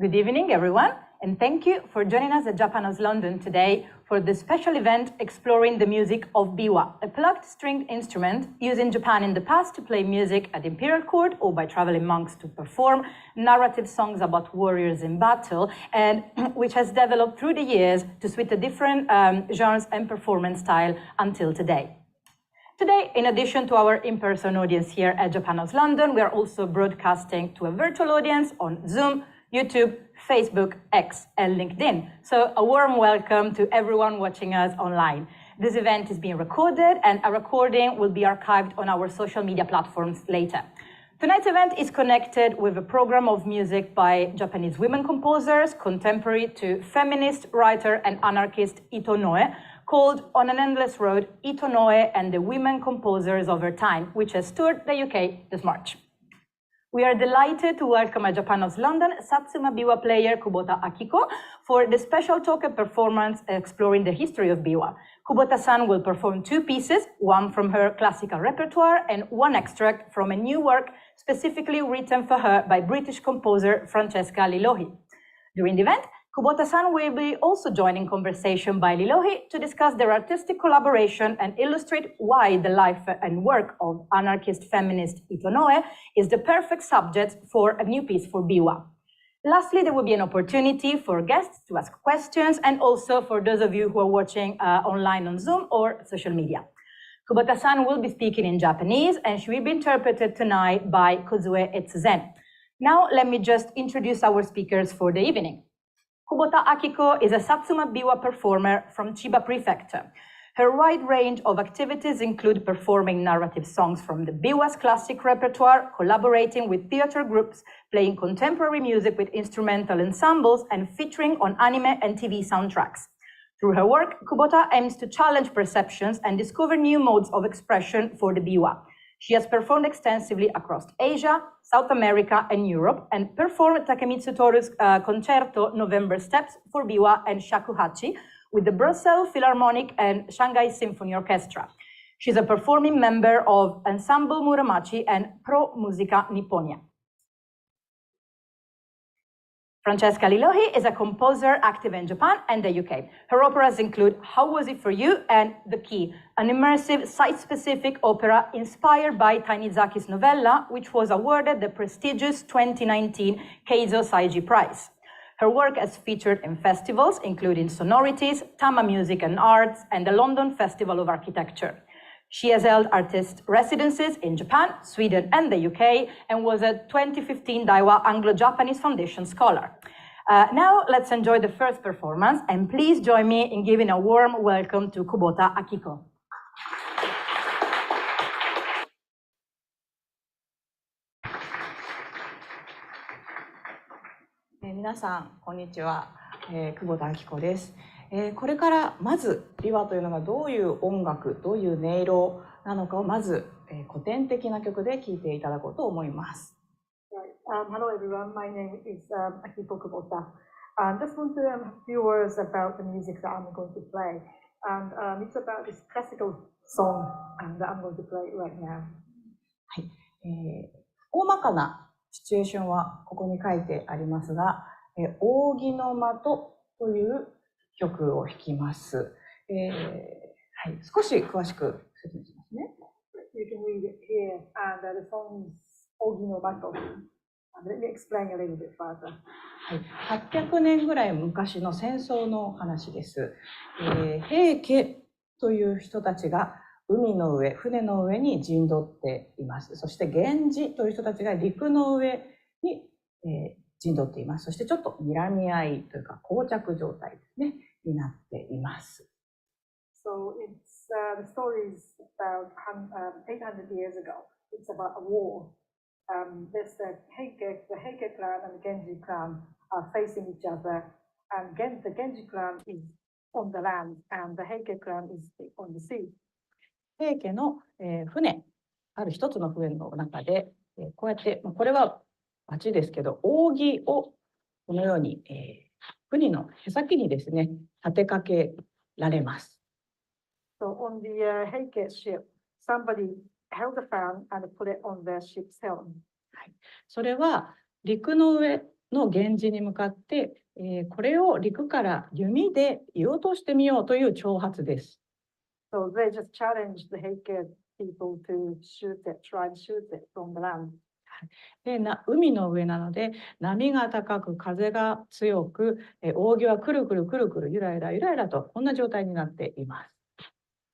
Good evening, everyone, and thank you for joining us at Japan House London today for this special event exploring the music of biwa, a plucked stringed instrument used in Japan in the past to play music at Imperial Court or by traveling monks to perform narrative songs about warriors in battle, and which has developed through the years to suit the different genres and performance style until today. Today, in addition to our in-person audience here at Japan House London, we are also broadcasting to a virtual audience on Zoom, YouTube, Facebook, X, and LinkedIn. So a warm welcome to everyone watching us online. This event is being recorded, and a recording will be archived on our social media platforms later. Tonight's event is connected with a program of music by Japanese women composers, contemporary to feminist writer and anarchist Itō Noe, called On an Endless Road, Itō Noe and the Women Composers Over Time, which has toured the UK this March. We are delighted to welcome at Japan House London satsuma-biwa player Kubota Akiko for the special talk and performance exploring the history of biwa. Kubota-san will perform two pieces, one from her classical repertoire and one extract from a new work specifically written for her by British composer Francesca Le Lohé. During the event, Kubota-san will be also joining conversation by Le Lohé to discuss their artistic collaboration and illustrate why the life and work of anarchist feminist Itō Noe is the perfect subject for a new piece for biwa. Lastly, there will be an opportunity for guests to ask questions and also for those of you who are watching online on Zoom or social media. Kubota-san will be speaking in Japanese and she will be interpreted tonight by Kozue Etsuzen. Now, let me just introduce our speakers for the evening. Kubota Akiko is a satsuma-biwa performer from Chiba Prefecture. Her wide range of activities include performing narrative songs from the biwa's classic repertoire, collaborating with theater groups, playing contemporary music with instrumental ensembles, and featuring on anime and TV soundtracks. Through her work, Kubota aims to challenge perceptions and discover new modes of expression for the biwa. She has performed extensively across Asia, South America, and Europe, and performed Takemitsu Toru's concerto November Steps for biwa and shakuhachi with the Brussels Philharmonic and Shanghai Symphony Orchestra. She's a performing member of Ensemble Muramachi and Pro Musica Nipponia. Francesca Le Lohé is a composer active in Japan and the UK. Her operas include How Was It For You and The Key, an immersive, site-specific opera inspired by Tanizaki's novella, which was awarded the prestigious 2019 Keizo Saiji Prize. Her work has featured in festivals, including Sonorities, Tama Music and Arts, and the London Festival of Architecture. She has held artist residencies in Japan, Sweden, and the UK, and was a 2015 Daiwa Anglo-Japanese Foundation Scholar. Now, let's enjoy the first performance, and please join me in giving a warm welcome to Kubota Akiko. 皆さん、こんにちは。久保田明子です。これからまずビワというのがどういう音楽、どういう音色なのかをまず古典的な曲で聴いていただこうと思います。Hello everyone, my name is Akiko Kubota. Just want to have a few words about the music that I'm going to play. And it's about this classical song that I'm going to play right now. はい、大まかなシチュエーションはここに書いてありますが、扇の的という曲を弾きます。はい、少し詳しく説明しますね。You can read it here, and the song is Osugi Sakae. Let me explain a little bit further. はい、800年ぐらい昔の戦争の話です。平家という人たちが海の上、船の上に陣取っています。そして源氏という人たちが陸の上に、陣取っています。そしてちょっと睨み合いというか膠着状態ですね、になっています。So it's the story is about 800 years ago. It's about a war. There's the Heike clan and the Genji clan are facing each other, and the Genji clan is on the land, and the Heike clan is on the sea. 平家の、船、ある一つの船の中で、こうやって、これはバチですけど、扇をこのように、船の舳先にですね、立てかけられます。So on the Heike ship, somebody held a fan and put it on the ship's helm. はい、それは陸の上の源氏に向かって、これを陸から弓で射落としてみようという挑発です。So they just challenged the heike people to shoot it, try and shoot it from the land. で海の上なので波が高く風が強く、扇はくるくるくるくるゆらゆらゆらゆらとこんな状態になっています。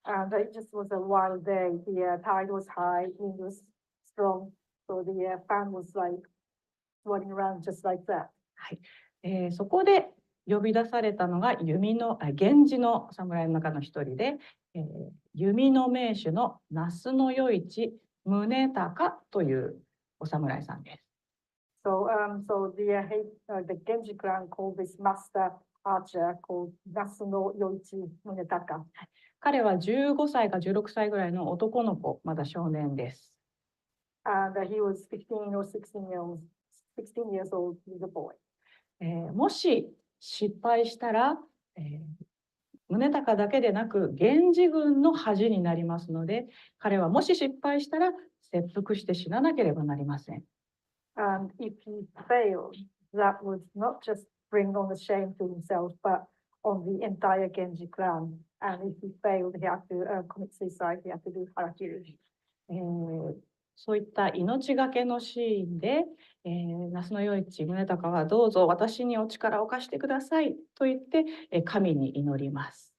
And it just was a wild day. The tide was high, wind was strong, so the fan was like swirling around just like that. はい、そこで呼び出されたのが源氏の侍の中の一人で、弓の名手の那須与一宗隆というお侍さんです。So the Genji clan called this master archer called Nasuno Yoichi Munetaka. 彼は15歳か16歳ぐらいの男の子、まだ少年です。And he was 15 or 16 years old. He was a boy. もし失敗したら、宗隆だけでなく源氏軍の恥になりますので、彼はもし失敗したら切腹して死ななければなりません。And if he failed, that would not just bring on the shame to himself, but on the entire Genji clan. And if he failed, he had to commit suicide. He had to do harakiri. そういった命がけのシーンで、那須与一宗隆はどうぞ私にお力を貸してくださいと言って、神に祈ります。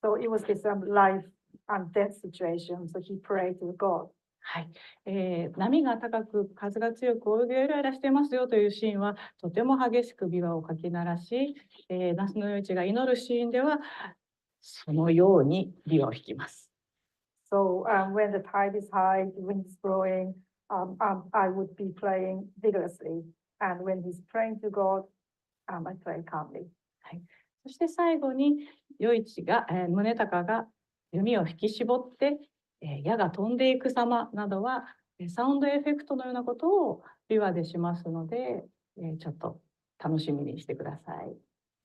So it was this life and death situation. So he prayed to God. はい、波が高く風が強く泳ぎイライラしてますよというシーンはとても激しく琵琶をかき鳴らし、那須与一が祈るシーンではそのように琵琶を弾きます。So when the tide is high, the wind is blowing, I would be playing vigorously. And when he's praying to God, I play calmly. はい、そして最後に与一が、宗隆が弓を引き絞って矢が飛んでいく様などはサウンドエフェクトのようなことを琵琶でしますので、ちょっと楽しみにしてください。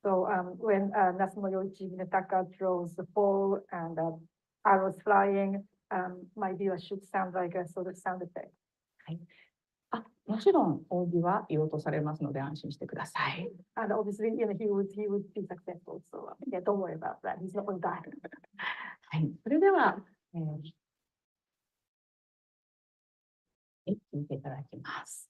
So when Nasuno Yoichi Munetaka throws the ball and arrows flying, my biwa should sound like a sort of sound effect. はい、もちろん扇は言おうとされますので安心してください。And obviously, he would be successful. So yeah, don't worry about that. He's not going to die. はい、それでは、聞いていただきます。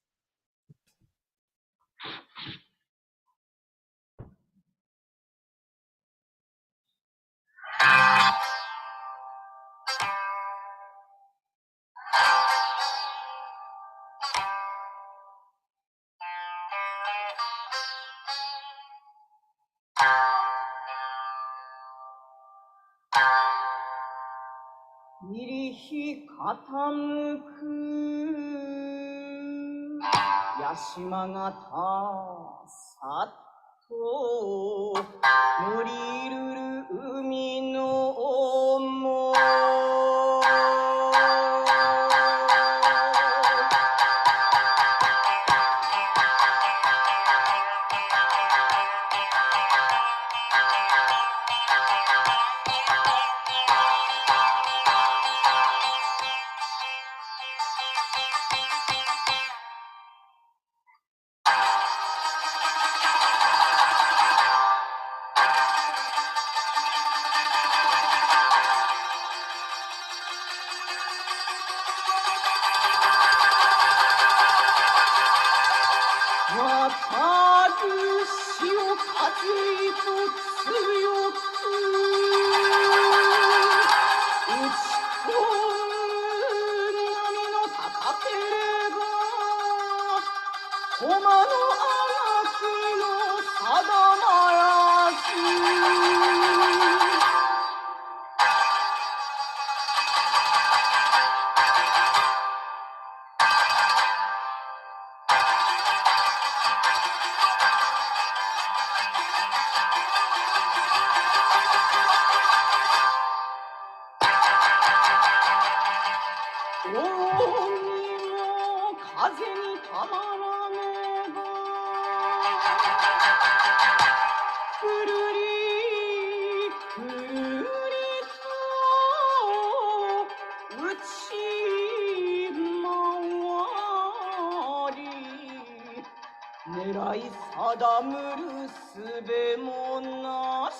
入り傾く屋島がさっと乗りるる海の思い渡る潮風と強く打ち込む波の高ければ駒のあがきの定まらず大海も風にたまらねばくるりくるりと打ち回り狙い定むるすべもなし。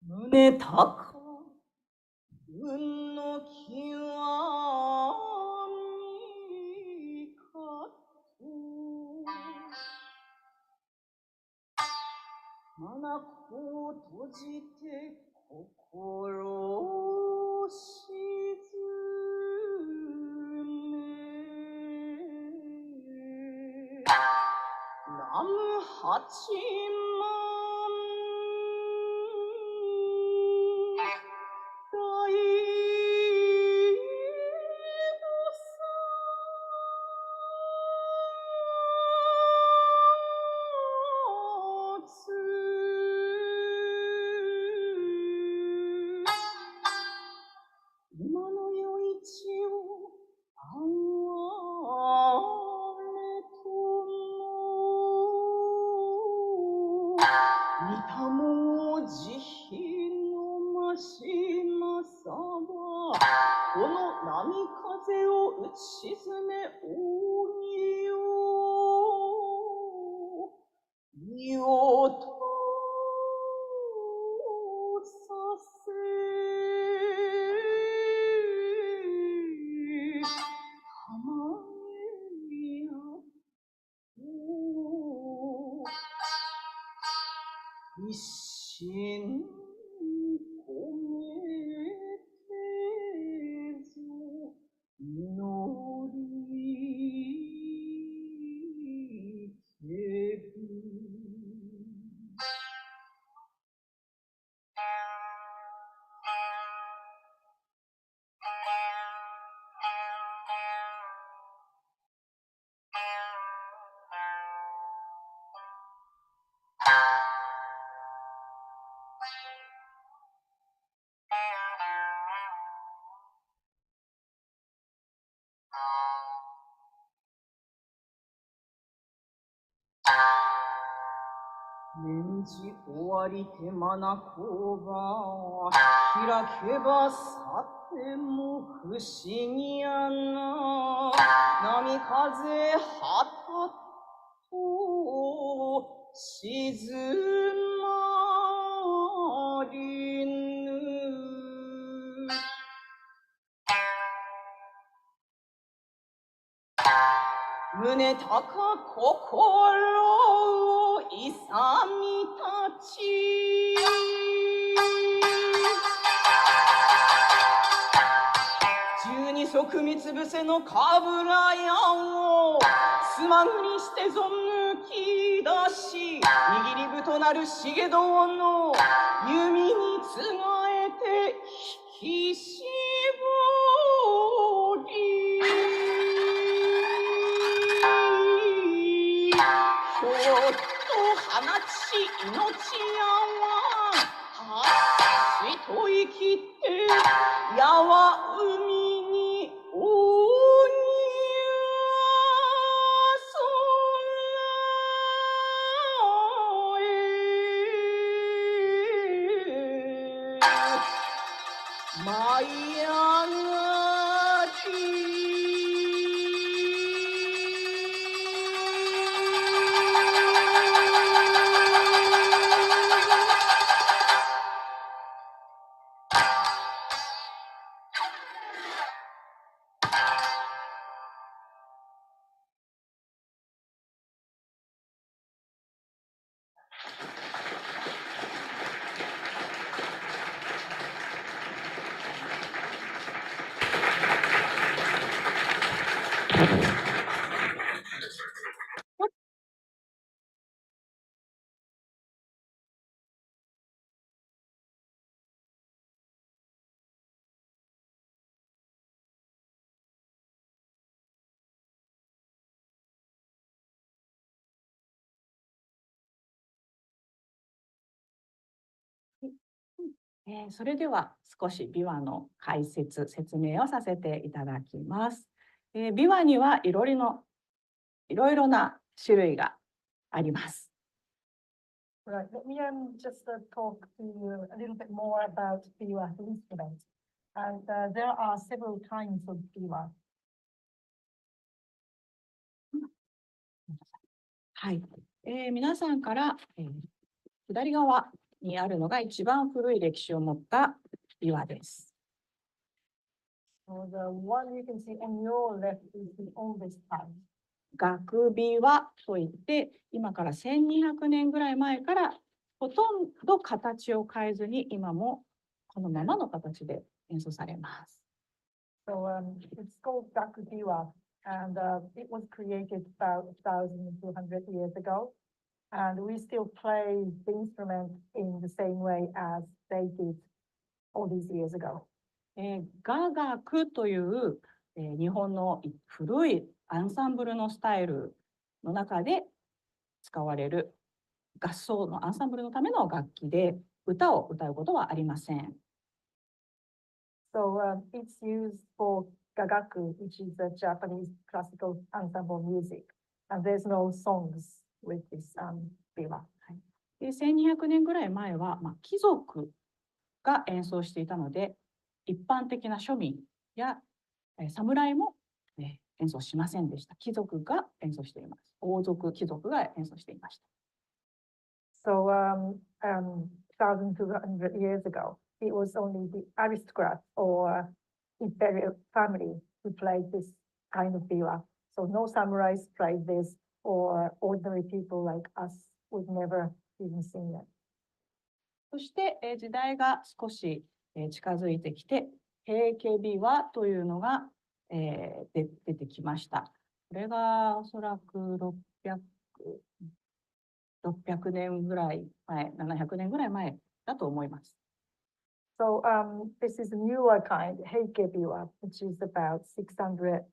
胸高運の極みかと眼を閉じて心を沈め南無八万大今の世一をあれとも似たも慈悲のましまさはこの波風を打ち沈め扇を見落とさせ浜へや一心込めてぞ祈りける念じ終わりてまなこば開けばさても不思議やな波風はたと静まりぬ胸高心を勇み立ち十二足三つ伏せのかぶらやをすまぐにして存抜き出し握りぶとなる重胴の弓につがえて引き絞りひょっと放ち命やわはしと生きてやは海におに舞い上がそれでは少し琵琶の解説、説明をさせていただきます。琵琶にはいろいろな種類があります。Right. Let me just talk to you a little bit more about biwa, the instrument. And there are several kinds of biwa. はい。皆さんから、左側にあるのが一番古い歴史を持った琵琶です。So the one you can see on your left is the oldest type. gaku-biwaといって、今から1200年ぐらい前からほとんど形を変えずに今もこのままの形で演奏されます。So it's called gaku-biwa, and it was created about 1,200 years ago. And we still play the instrument in the same way as they did all these years ago. ガガクという、日本の古いアンサンブルのスタイルの中で使われる合奏のアンサンブルのための楽器で歌を歌うことはありません。So it's used for gagaku, which is a Japanese classical ensemble music. And there's no songs with this biwa. で1200年ぐらい前は、貴族が演奏していたので、一般的な庶民や侍も、演奏しませんでした。貴族が演奏しています。王族、貴族が演奏していました。So 1,200 years ago, it was only the aristocrats or imperial family who played this kind of biwa. So no samurais played this, or ordinary people like us would never even sing it. そして、時代が少し、近づいてきて、heike-biwaというのが、出てきました。これがおそらく600年ぐらい前、700年ぐらい前だと思います。So this is a newer kind, heike-biwa, which is about 600,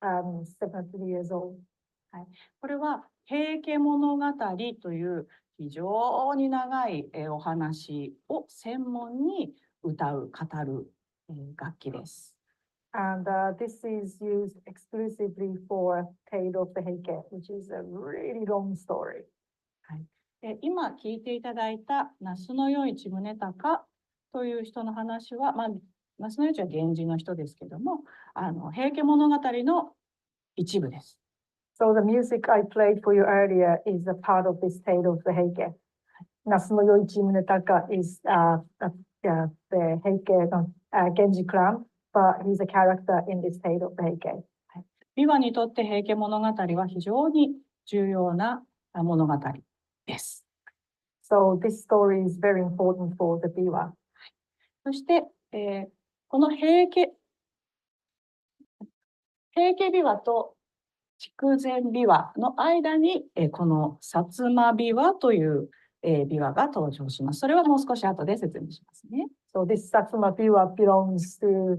700 years old. はい、これは平家物語という非常に長いお話を専門に歌う、語る楽器です。And this is used exclusively for Tale of the Heike, which is a really long story. はい、今聞いていただいた那須与一宗隆という人の話は、那須与一は源氏の人ですけども、平家物語の一部です。So the music I played for you earlier is a part of this Tale of the Heike. Nasuno Yoichi Munetaka is the Heike Genji clan, but he's a character in this Tale of the Heike. 琵琶にとって平家物語は非常に重要な物語です。So this story is very important for the biwa. そして、この平家琵琶とchikuzen-biwaの間に、このsatsuma-biwaという琵琶が登場します。それはもう少し後で説明しますね。So this satsuma-biwa belongs to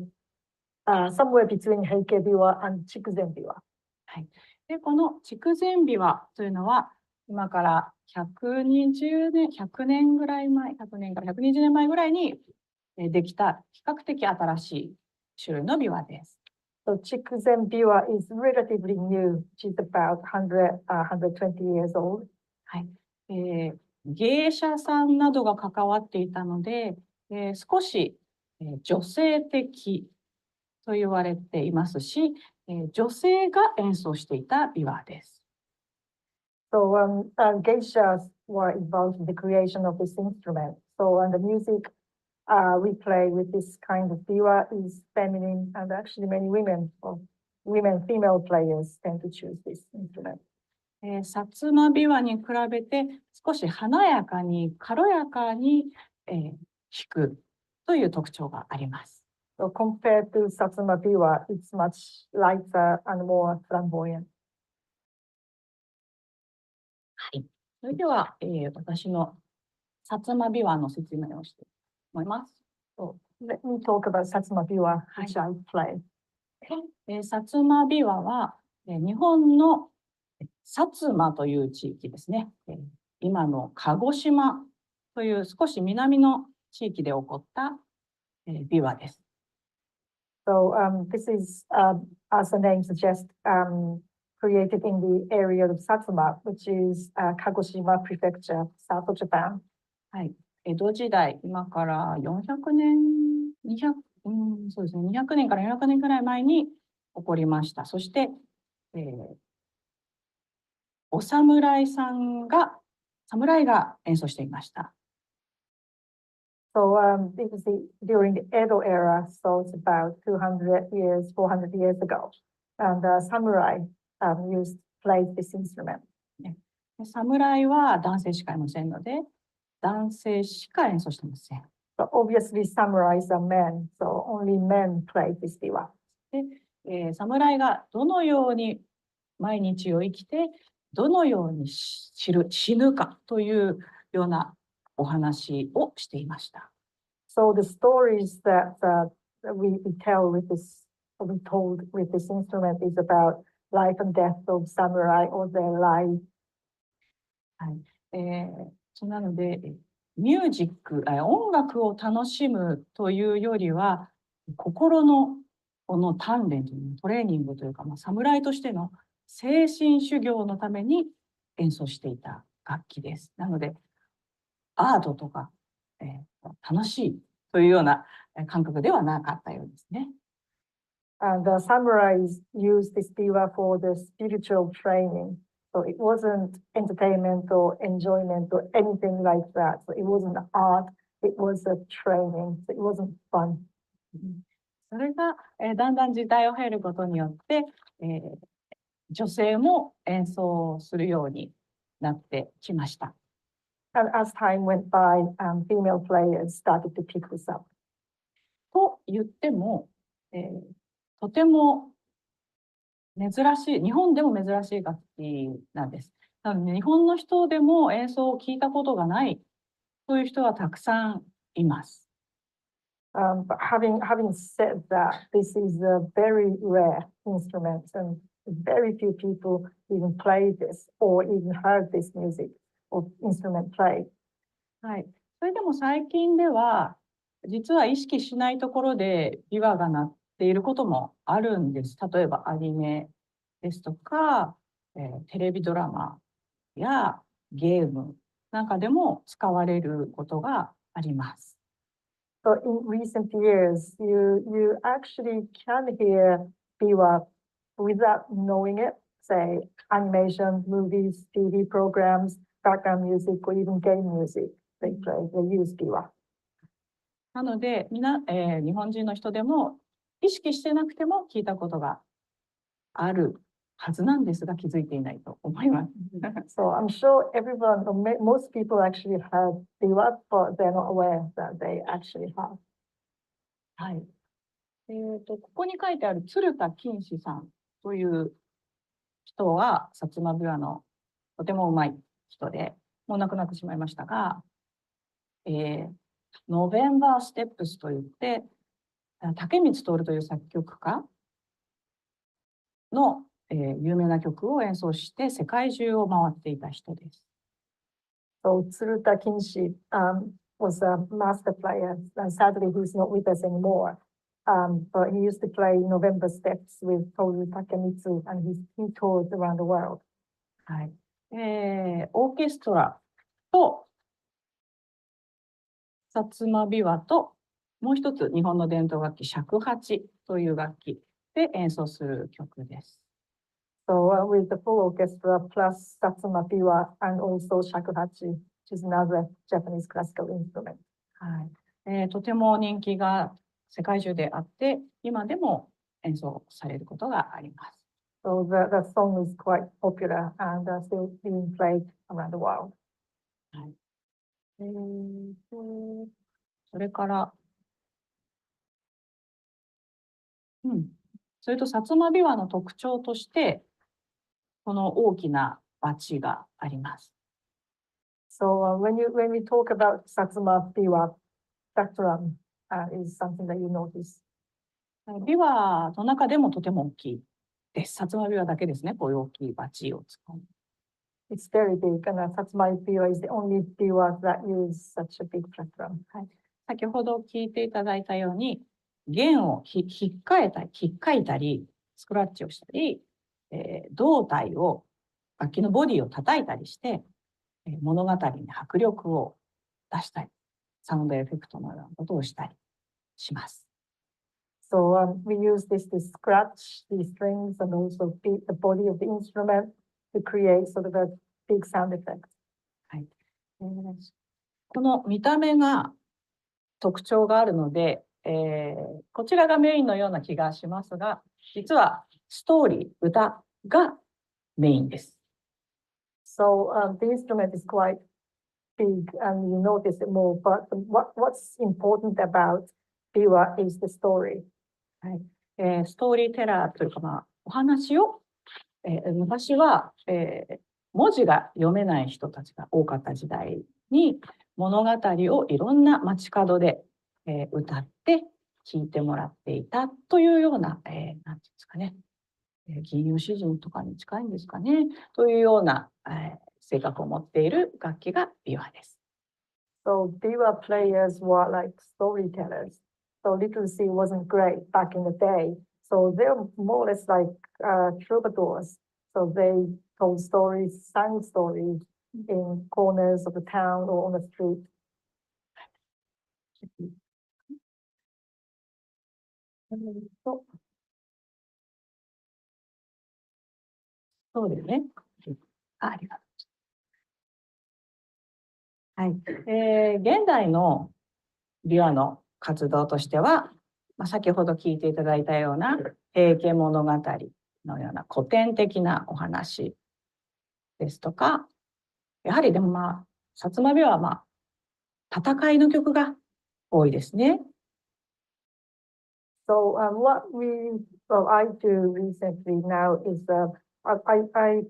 somewhere between heike-biwa and chikuzen-biwa. はい。で、このchikuzen-biwaというのは今から120年、100年ぐらい前、100年から120年前ぐらいにできた比較的新しい種類の琵琶です。So chikuzen-biwa is relatively new, which is about 120 years old. はい。芸者さんなどが関わっていたので、少し、女性的と言われていますし、女性が演奏していた琵琶です。So geishas were involved in the creation of this instrument. So the music we play with this kind of biwa is feminine, and actually many female players tend to choose this instrument. satsuma-biwaに比べて少し華やかに軽やかに、弾くという特徴があります。So compared to satsuma-biwa, it's much lighter and more flamboyant. はい。それでは、私のsatsuma-biwaの説明をして思います。So let me talk about satsuma-biwa, which I play. satsuma-biwaは日本の薩摩という地域ですね。今の鹿児島という少し南の地域で起こった、琵琶です。So this is, as the name suggests, created in the area of Satsuma, which is Kagoshima Prefecture, south of Japan. はい、江戸時代、今から400年、そうですね、200年から400年くらい前に起こりました。そして、お侍が演奏していました。So it was during the Edo era, so it's about 200 years, 400 years ago. And samurai played this instrument. 侍は男性しかいませんので、男性しか演奏していません。But obviously samurais are men, so only men play this biwa. で、侍がどのように毎日を生きて、どのように死ぬかというようなお話をしていました。So the stories that we tell with this, or we told with this instrument is about life and death of samurai or their life. はい、なので、ミュージック、音楽を楽しむというよりは、心のこの鍛錬というトレーニングというか、侍としての精神修行のために演奏していた楽器です。なので、アートとか、楽しいというような感覚ではなかったようですね。And the samurais used this biwa for the spiritual training. So it wasn't entertainment or enjoyment or anything like that. So it wasn't art, it was a training. So it wasn't fun. それが、だんだん時代を経ることによって、女性も演奏するようになってきました。And as time went by, female players started to pick this up. と言っても、とても珍しい、日本でも珍しい楽器なんです。なので、日本の人でも演奏を聞いたことがないという人はたくさんいます。But having said that, this is a very rare instrument, and very few people even play this or even heard this music or instrument played. はい。それでも最近では、実は意識しないところで琵琶が鳴っていることもあるんです。例えばアニメですとか、テレビドラマやゲームなんかでも使われることがあります。So in recent years, you actually can hear biwa without knowing it, say animation, movies, TV programs, background music, or even game music. They use biwa. なので、日本人の人でも意識してなくても聞いたことがあるはずなんですが、気づいていないと思います。So I'm sure everyone, or most people actually heard biwa, but they're not aware that they actually have. はい。ここに書いてある鶴田金志さんという人は、薩摩琵琶のとてもうまい人で、もう亡くなってしまいましたが、ノベンバーステップスといって、竹光徹という作曲家の、有名な曲を演奏して世界中を回っていた人です。So Tsuruta Kinshi was a master player, and sadly he's not with us anymore. But he used to play November Steps with Toru Takemitsu, and he toured around the world. はい。オーケストラと薩摩琵琶ともう一つ日本の伝統楽器尺八という楽器で演奏する曲です。So with the full orchestra plus satsuma-biwa and also shakuhachi, which is another Japanese classical instrument. はい。とても人気が世界中であって、今でも演奏されることがあります。So the song is quite popular and still being played around the world. はい。それから、それと薩摩琵琶の特徴として、この大きなバチがあります。So when we talk about satsuma-biwa, spectrum is something that you notice. 琵琶の中でもとても大きいです。薩摩琵琶だけですね、こういう大きいバチを使う。It's very big, and satsuma-biwa is the only biwa that use such a big spectrum. はい。先ほど聞いていただいたように、弦をひっかいたり、スクラッチをしたり、胴体を、楽器のボディを叩いたりして、物語に迫力を出したり、サウンドエフェクトのようなことをしたりします。So we use this to scratch the strings and also beat the body of the instrument to create sort of a big sound effect. はい。この見た目が特徴があるので、こちらがメインのような気がしますが、実はストーリー、歌がメインです。So the instrument is quite big and you notice it more, but what's important about biwa is the story. はい。ストーリーテラーというか、お話を、昔は、文字が読めない人たちが多かった時代に物語をいろんな街角で、歌って聞いてもらっていたというような、なんていうんですかね、吟遊詩人とかに近いんですかね、というような、性格を持っている楽器がビワです。So biwa players were like storytellers. So literacy wasn't great back in the day. So they're more or less like troubadours. So they told stories, sang stories in corners of the town or on the street. そうですね。ありがとう。はい。現代のビワの活動としては、先ほど聞いていただいたような平家物語のような古典的なお話ですとか、やはりでも薩摩琵琶は戦いの曲が多いですね。So what I do recently now is I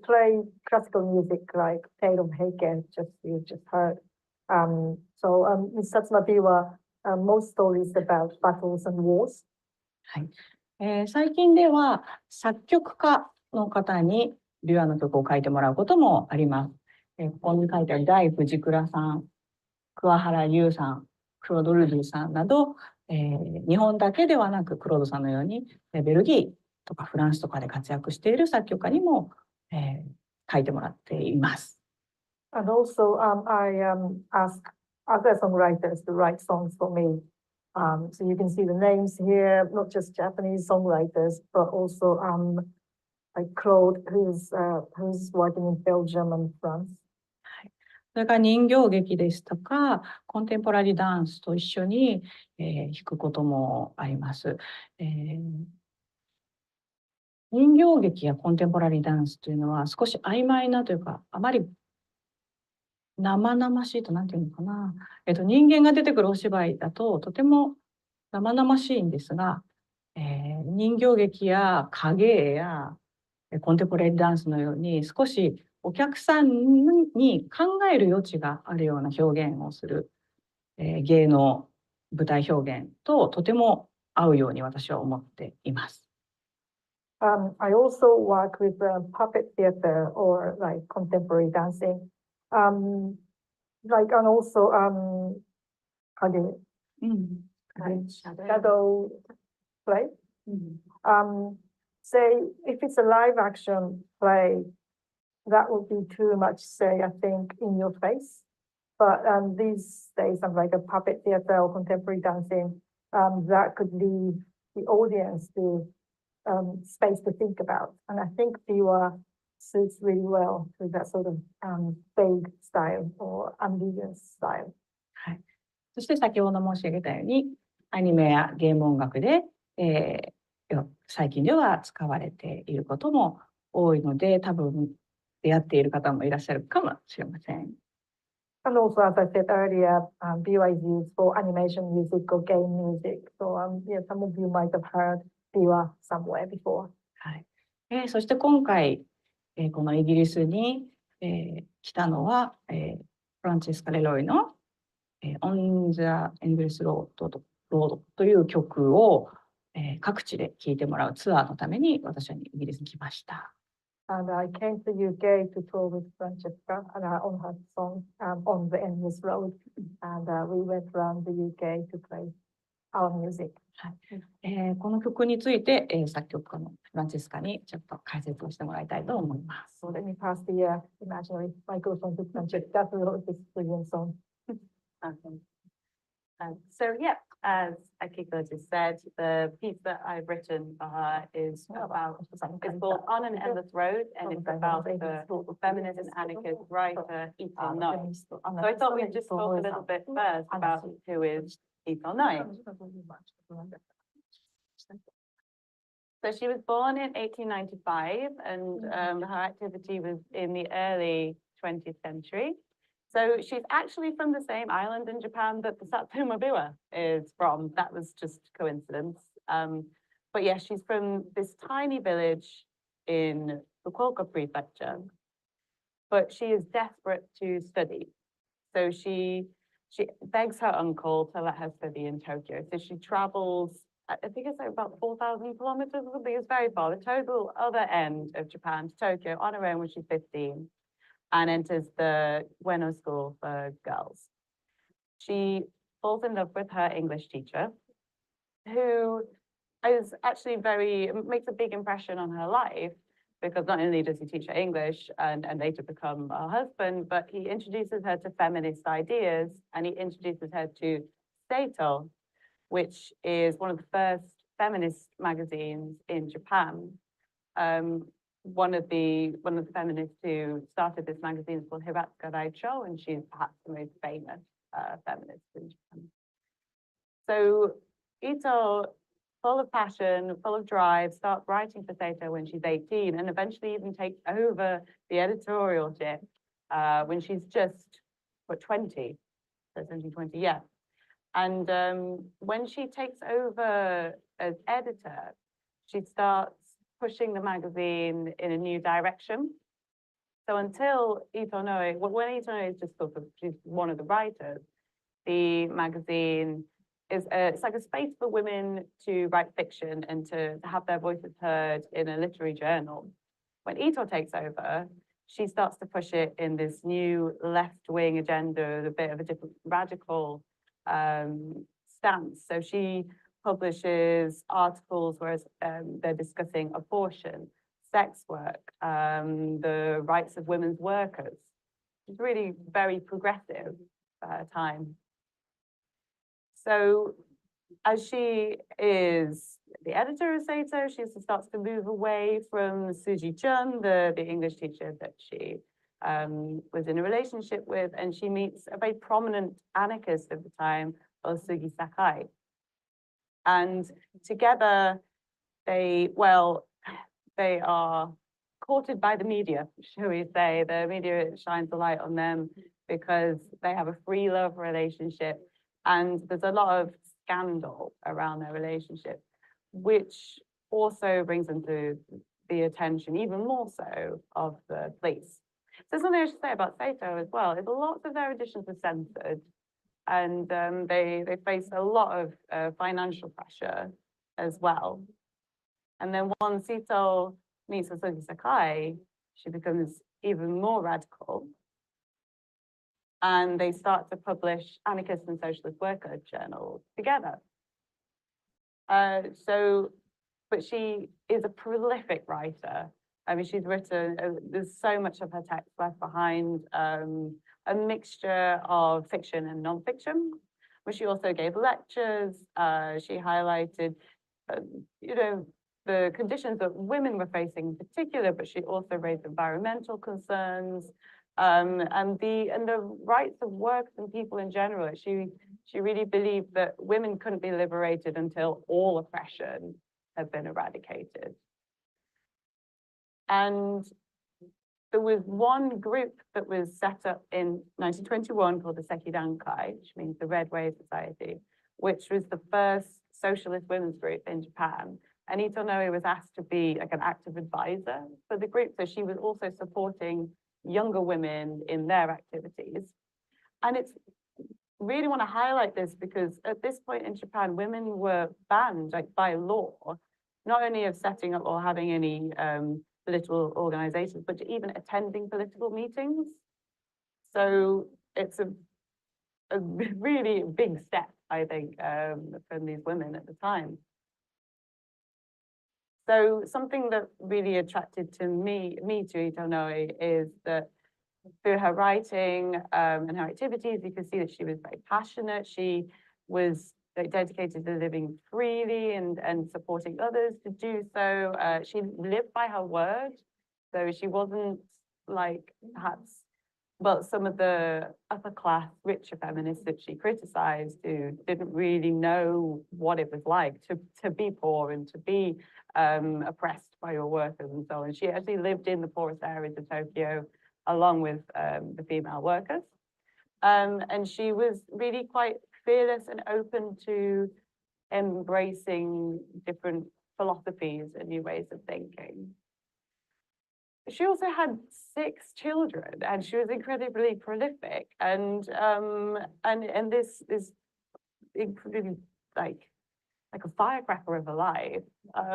play classical music like Tale of Heike, you just heard. So in satsuma-biwa, most stories about battles and wars. はい。最近では作曲家の方に琵琶の曲を書いてもらうこともあります。ここに書いてある大藤倉さん、桑原優さん、クロード・ルドゥさんなど、日本だけではなくクロードさんのようにベルギーとかフランスとかで活躍している作曲家にも、書いてもらっています。And also I ask other songwriters to write songs for me. So you can see the names here, not just Japanese songwriters, but also like Claude, who's working in Belgium and France. それから人形劇ですとかコンテンポラリーダンスと一緒に、弾くこともあります。人形劇やコンテンポラリーダンスというのは少し曖昧なというか、あまり生々しいとなんていうのかな、人間が出てくるお芝居だととても生々しいんですが、人形劇や影絵やコンテンポラリーダンスのように少しお客さんに考える余地があるような表現をする、芸能舞台表現ととても合うように私は思っています。I also work with puppet theater or like contemporary dancing. Like and also shadow play. Say if it's a live action play, that would be too much, say, I think, in your face. But these days, I'm like a puppet theater or contemporary dancing, that could leave the audience to space to think about. And I think biwa suits really well with that sort of vague style or ambiguous style. はい。そして先ほど申し上げたように、アニメやゲーム音楽で、最近では使われていることも多いので、多分出会っている方もいらっしゃるかもしれません。And also, as I said earlier, biwa is used for animation music or game music. So yeah, some of you might have heard biwa somewhere before. はい。そして今回、このイギリスに、来たのは、フランチェスカ・レロイの、On the Endless Road という曲を、各地で聴いてもらうツアーのために私はイギリスに来ました。And I came to UK to tour with Francesca and on her song on the Endless Road. And we went around the UK to play our music. この曲について、作曲家のフランチェスカにちょっと解説をしてもらいたいと思います。So let me pass the imaginary microphone to Francesca to wrote this brilliant song. Awesome. So yeah, as Akiko just said, the piece that I've written for her is about, it's called On an Endless Road, and it's about the feminist and anarchist writer Itō Noe. So I thought we'd just talk a little bit first about who is Itō Noe. So she was born in 1895, and her activity was in the early 20th century. So she's actually from the same island in Japan that the satsuma-biwa is from. That was just coincidence. But yeah, she's from this tiny village in Fukuoka Prefecture. But she is desperate to study. So she begs her uncle to let her study in Tokyo. So she travels, I think it's like about 4,000 kilometers or something. It's very far, the total other end of Japan to Tokyo on her own when she's 15. And enters the Ueno school for girls. She falls in love with her English teacher, who is actually makes a big impression on her life, because not only does he teach her English and later become her husband, but he introduces her to feminist ideas, and he introduces her to Seito, which is one of the first feminist magazines in Japan. One of the feminists who started this magazine is called Hiratsuka Raicho, and she's perhaps the most famous feminist in Japan. So Itō, full of passion, full of drive, starts writing for Seito when she's 18, and eventually even takes over the editorialship when she's just 20, so 20, yeah. And when she takes over as editor, she starts pushing the magazine in a new direction. So until Itō Noe, when Itō Noe is just sort of, she's one of the writers, the magazine is it's like a space for women to write fiction and to have their voices heard in a literary journal. When Itō takes over, she starts to push it in this new left-wing agenda, a bit of a different radical stance. So she publishes articles where they're discussing abortion, sex work, the rights of women's workers. It's really very progressive time. So as she is the editor of Seito, she starts to move away from Suji-chun, the English teacher that she was in a relationship with, and she meets a very prominent anarchist of the time, Osugi Sakae. And together, they are courted by the media, shall we say. The media shines a light on them because they have a free love relationship. And there's a lot of scandal around their relationship, which also brings them to the attention, even more so, of the police. So something I should say about Seito as well is lots of their editions are censored. And they face a lot of financial pressure as well. And then once Seito meets Osugi Sakae, she becomes even more radical. And they start to publish anarchist and socialist worker journals together. But she is a prolific writer. I mean, she's written, there's so much of her text left behind, a mixture of fiction and nonfiction, but she also gave lectures. She highlighted, the conditions that women were facing in particular, but she also raised environmental concerns, and the rights of workers and people in general. She really believed that women couldn't be liberated until all oppression had been eradicated. And there was one group that was set up in 1921 called the Sekidankai, which means the Red Wave Society, which was the first socialist women's group in Japan. And Itō Noe was asked to be like an active advisor for the group. So she was also supporting younger women in their activities. And it's really want to highlight this because at this point in Japan, women were banned like by law, not only of setting up or having any political organizations, but to even attending political meetings. So it's a really big step, I think, from these women at the time. So something that really attracted to me to Itō Noe is that through her writing and her activities, you can see that she was very passionate. She was dedicated to living freely and supporting others to do so. She lived by her word, so she wasn't like perhaps, well, some of the upper class, richer feminists that she criticized who didn't really know what it was like to be poor and to be oppressed by your workers and so on. She actually lived in the poorest areas of Tokyo along with the female workers. And she was really quite fearless and open to embracing different philosophies and new ways of thinking. She also had 6 children, and she was incredibly prolific. And this is incredibly like a firecracker of a life,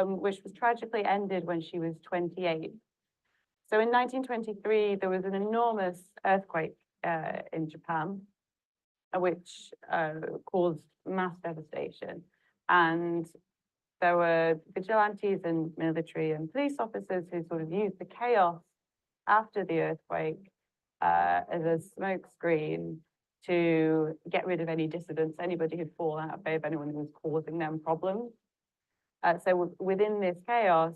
which was tragically ended when she was 28. So in 1923, there was an enormous earthquake in Japan, which caused mass devastation. And there were vigilantes and military and police officers who sort of used the chaos after the earthquake as a smokescreen to get rid of any dissidents, anybody who'd fallen out of favor, anyone who was causing them problems. So within this chaos,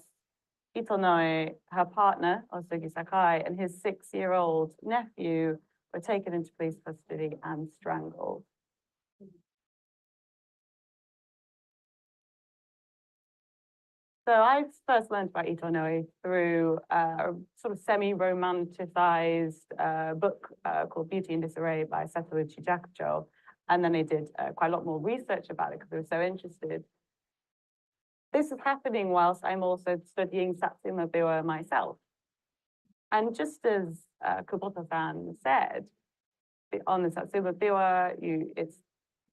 Itō Noe, her partner, Osugi Sakae, and his 6-year-old nephew were taken into police custody and strangled. So I first learned about Itō Noe through a sort of semi-romanticized book called Beauty in Disarray by Seito Chijakucho. And then I did quite a lot more research about it because I was so interested. This is happening whilst I'm also studying satsuma-biwa myself. And just as Kubota-san said, on the satsuma-biwa, it's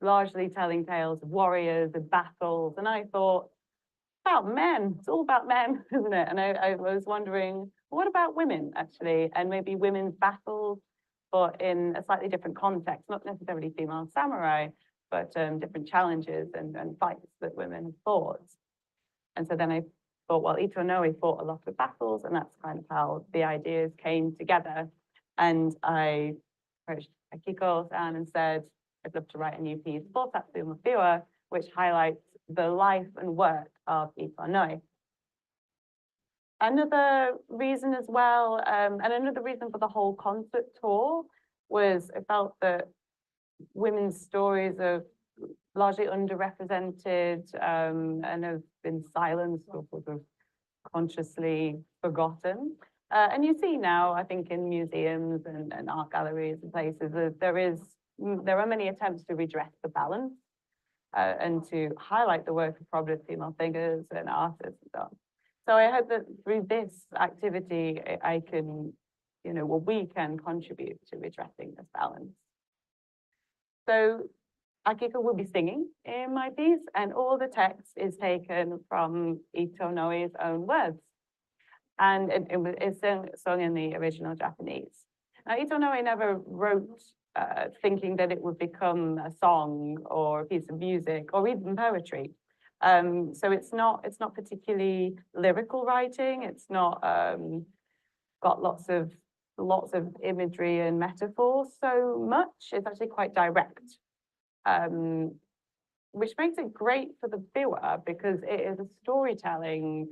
largely telling tales of warriors and battles. And I thought, about men, it's all about men, isn't it? And I was wondering, what about women, actually? And maybe women's battles, but in a slightly different context, not necessarily female samurai, but different challenges and fights that women have fought. And so then I thought, well, Itō Noe fought a lot of battles, and that's kind of how the ideas came together. And I approached Akiko-san and said, I'd love to write a new piece for satsuma-biwa, which highlights the life and work of Itō Noe. Another reason as well, and another reason for the whole concert tour was I felt that women's stories are largely underrepresented and have been silenced or sort of consciously forgotten. And you see now, I think, in museums and art galleries and places, that there are many attempts to redress the balance and to highlight the work of prominent female figures and artists and so on. So I hope that through this activity, I can, we can contribute to redressing this balance. So Akiko will be singing in my piece, and all the text is taken from Itō Noe's own words. And it's sung in the original Japanese. Now, Itō Noe never wrote thinking that it would become a song or a piece of music or even poetry. So it's not particularly lyrical writing. It's not got lots of imagery and metaphors so much. It's actually quite direct, which makes it great for the biwa because it is a storytelling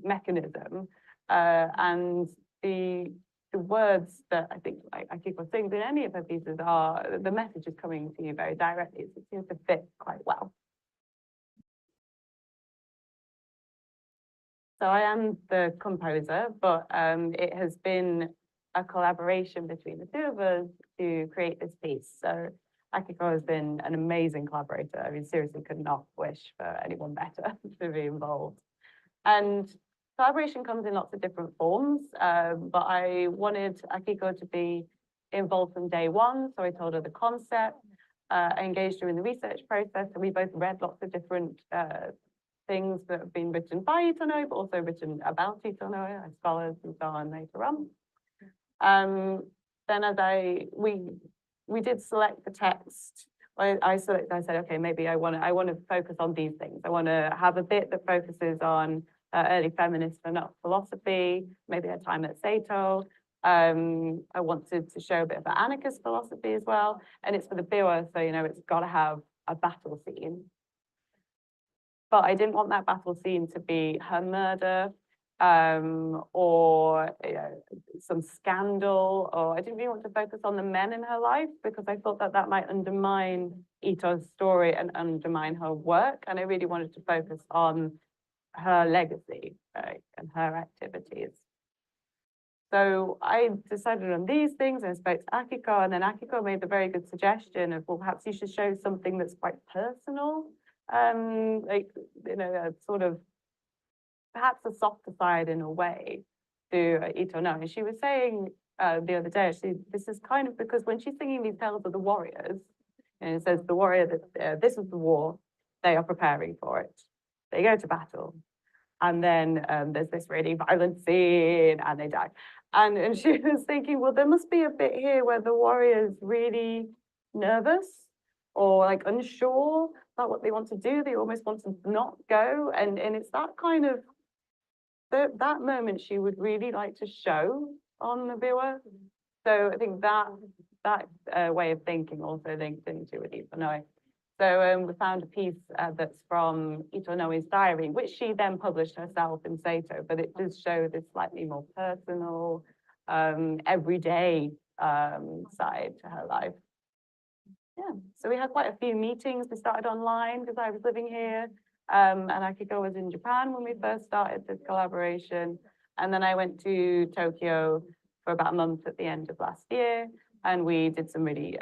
mechanism, and the words that I think like Akiko sings in any of her pieces are, the message is coming to you very directly. So it seems to fit quite well. So I am the composer, but it has been a collaboration between the two of us to create this piece. So Akiko has been an amazing collaborator. I mean, seriously, could not wish for anyone better to be involved. And collaboration comes in lots of different forms, but I wanted Akiko to be involved from day one. So I told her the concept, I engaged her in the research process, and we both read lots of different things that have been written by Itō Noe, but also written about Itō Noe, as scholars and so on later on. Then we did select the text. I said, okay, maybe I want to focus on these things. I want to have a bit that focuses on early feminist philosophy, maybe a time at Seito. I wanted to show a bit of anarchist philosophy as well. And it's for the biwa, so, it's got to have a battle scene. But I didn't want that battle scene to be her murder, or some scandal, or I didn't really want to focus on the men in her life because I thought that might undermine Ito's story and undermine her work. And I really wanted to focus on her legacy, right, and her activities. So I decided on these things and spoke to Akiko, and then Akiko made the very good suggestion of, well, perhaps you should show something that's quite personal, a sort of perhaps a softer side in a way to Itō Noe. And she was saying the other day, actually, this is kind of because when she's singing these tales of the warriors, and it says the warrior that this is the war, they are preparing for it. They go to battle. And then there's this really violent scene and they die. And she was thinking, well, there must be a bit here where the warrior's really nervous or like unsure about what they want to do. They almost want to not go. And it's that kind of, that moment she would really like to show on the biwa. So I think that way of thinking also linked into with Itō Noe. So we found a piece that's from Itō Noe's diary, which she then published herself in Seito, but it does show this slightly more personal, everyday side to her life. Yeah, so we had quite a few meetings. We started online because I was living here, and Akiko was in Japan when we first started this collaboration. And then I went to Tokyo for about a month at the end of last year. And we did some really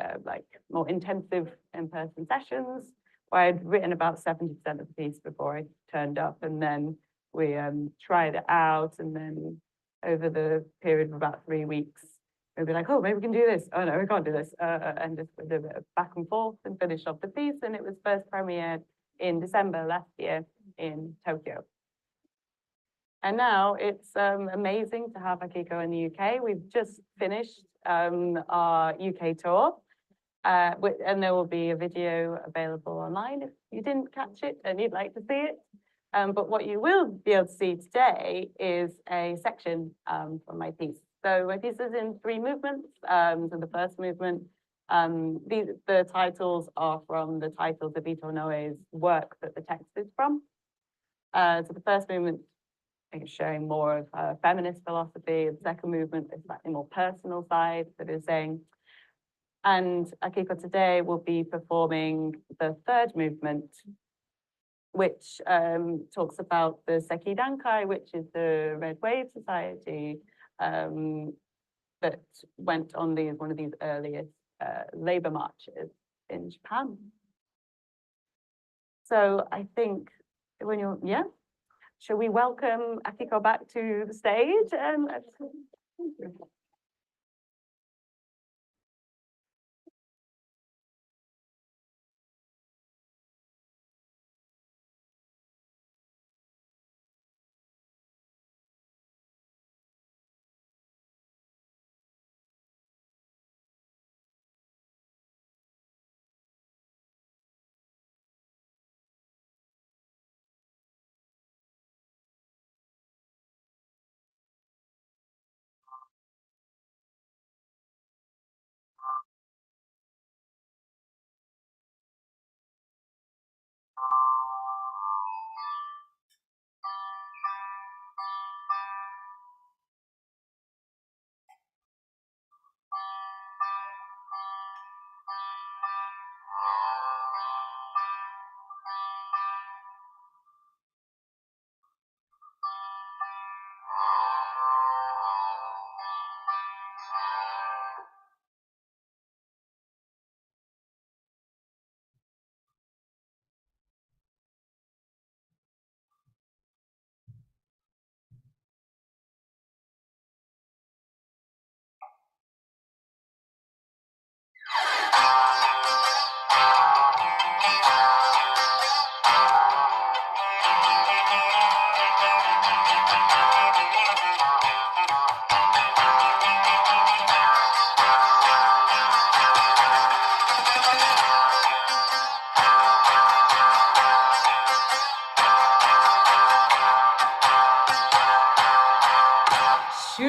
more intensive in-person sessions where I'd written about 70% of the piece before I turned up. And then we tried it out. And then over the period of about 3 weeks, we'd be like, oh, maybe we can do this. Oh, no, we can't do this. And just with a bit of back and forth and finish off the piece. And it was first premiered in December last year in Tokyo. And now it's amazing to have Akiko in the UK. We've just finished our UK tour, and there will be a video available online if you didn't catch it and you'd like to see it. But what you will be able to see today is a section from my piece. So my piece is in 3 movements. So the first movement, the titles are from the titles of Itō Noe's work that the text is from. So the first movement is showing more of feminist philosophy. The second movement is slightly more personal side that is saying, and Akiko today will be performing the third movement, which talks about the Seki Dankai, which is the Red Wave Society that went on one of these earliest labor marches in Japan. So I think when you're, yeah. Shall we welcome Akiko back to the stage?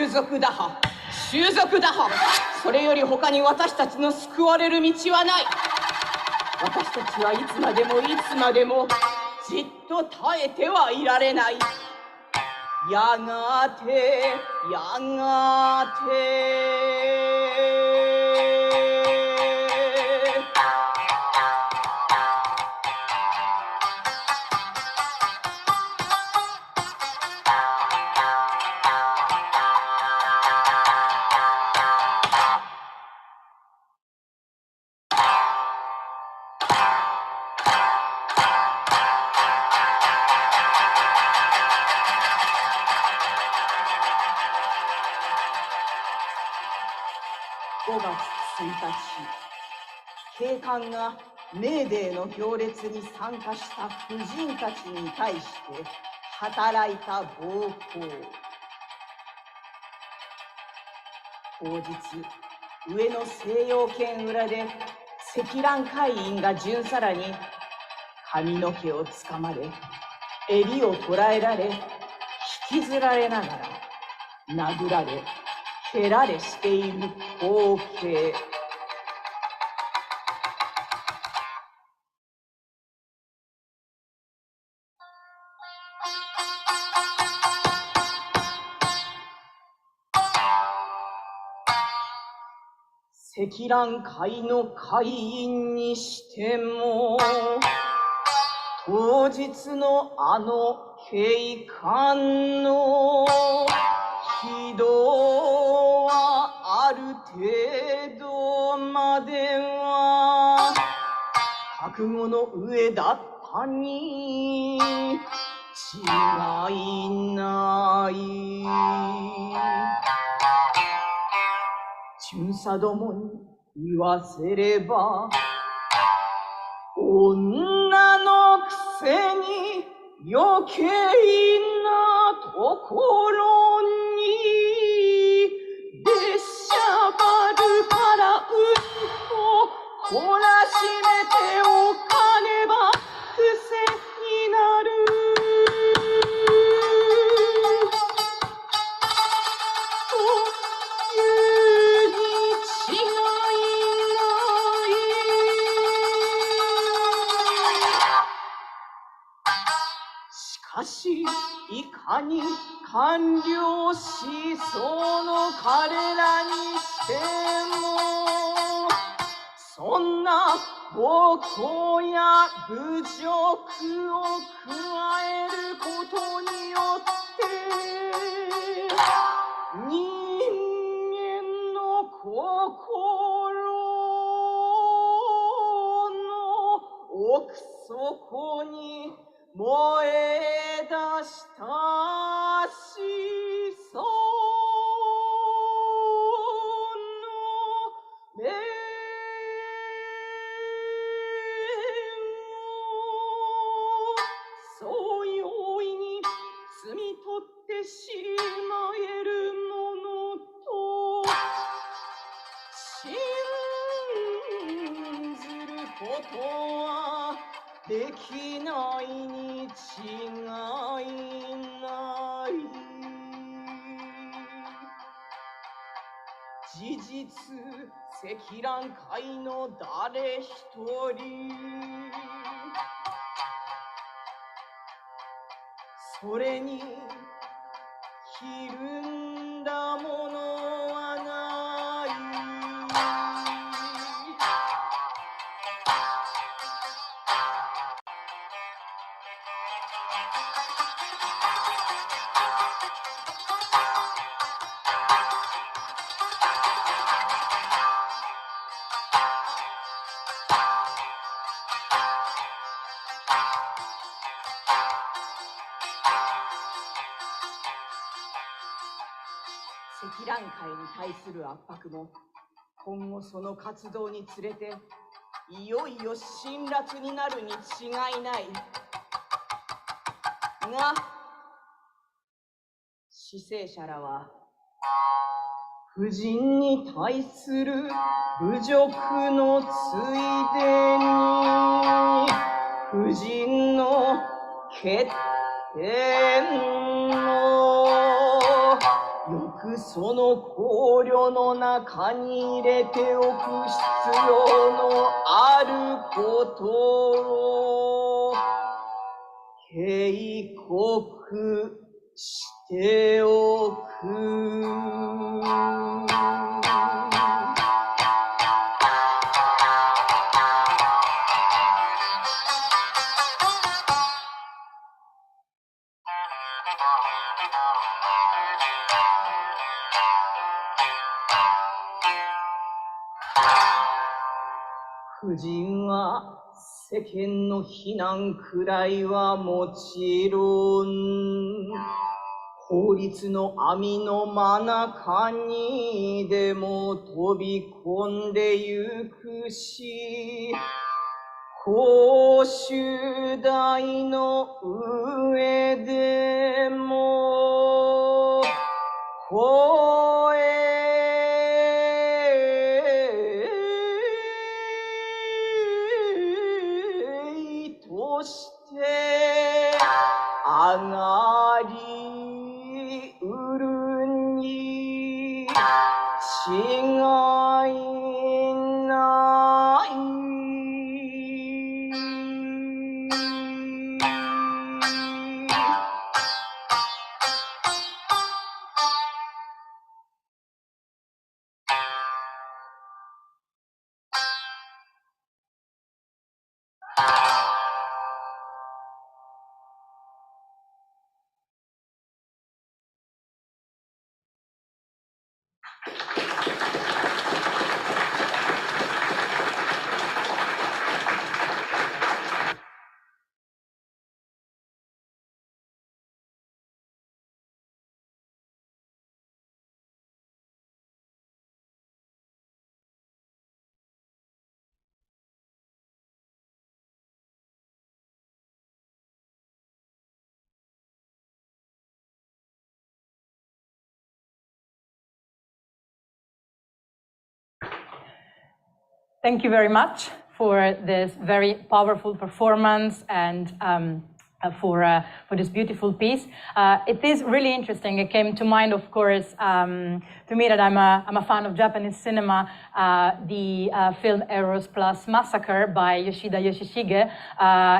族打破、習俗打破、それより他に私たちの救われる道はない。私たちはいつまでもいつまでもじっと耐えてはいられない。やがて、やがて。5月1日、警官がメーデーの行列に参加した婦人たちに対して働いた暴行。当日、上の西洋圏裏で積乱海員が巡査らに髪の毛をつかまれ、襟を捕らえられ、引きずられながら殴られ、蹴られしている光景。積乱海の会員にしても、当日のあの警官の非道はある程度までは覚悟の上だったに違いない。巡査どもに言わせれば、女のくせに余計なところに出しゃばるからうんと懲らしめておかねば癖になる。というに違いない。しかし、いかに官僚しそうの彼らにしても、そんな暴行や侮辱を加えることによって人間の心の奥底に燃え出した思想の面をそう容易に摘み取ってしまえるものと信ずることはできないに違いない。事実、積乱海の誰一人それにひるんだものはない。積乱海に対する圧迫も今後その活動につれていよいよ辛辣になるに違いないが、死生者らは婦人に対する侮辱のついでに婦人の欠点を抑くその考慮の中に入れておく必要のあることを警告しておく。婦人は世間の非難くらいはもちろん、法律の網の真中にでも飛び込んでゆくし、公衆台の上でも声として上がりうるに違いない。Thank you very much for this very powerful performance and for this beautiful piece. It is really interesting. It came to mind, of course, to me that I'm a fan of Japanese cinema, the film Eros plus Massacre by Yoshida Yoshishige.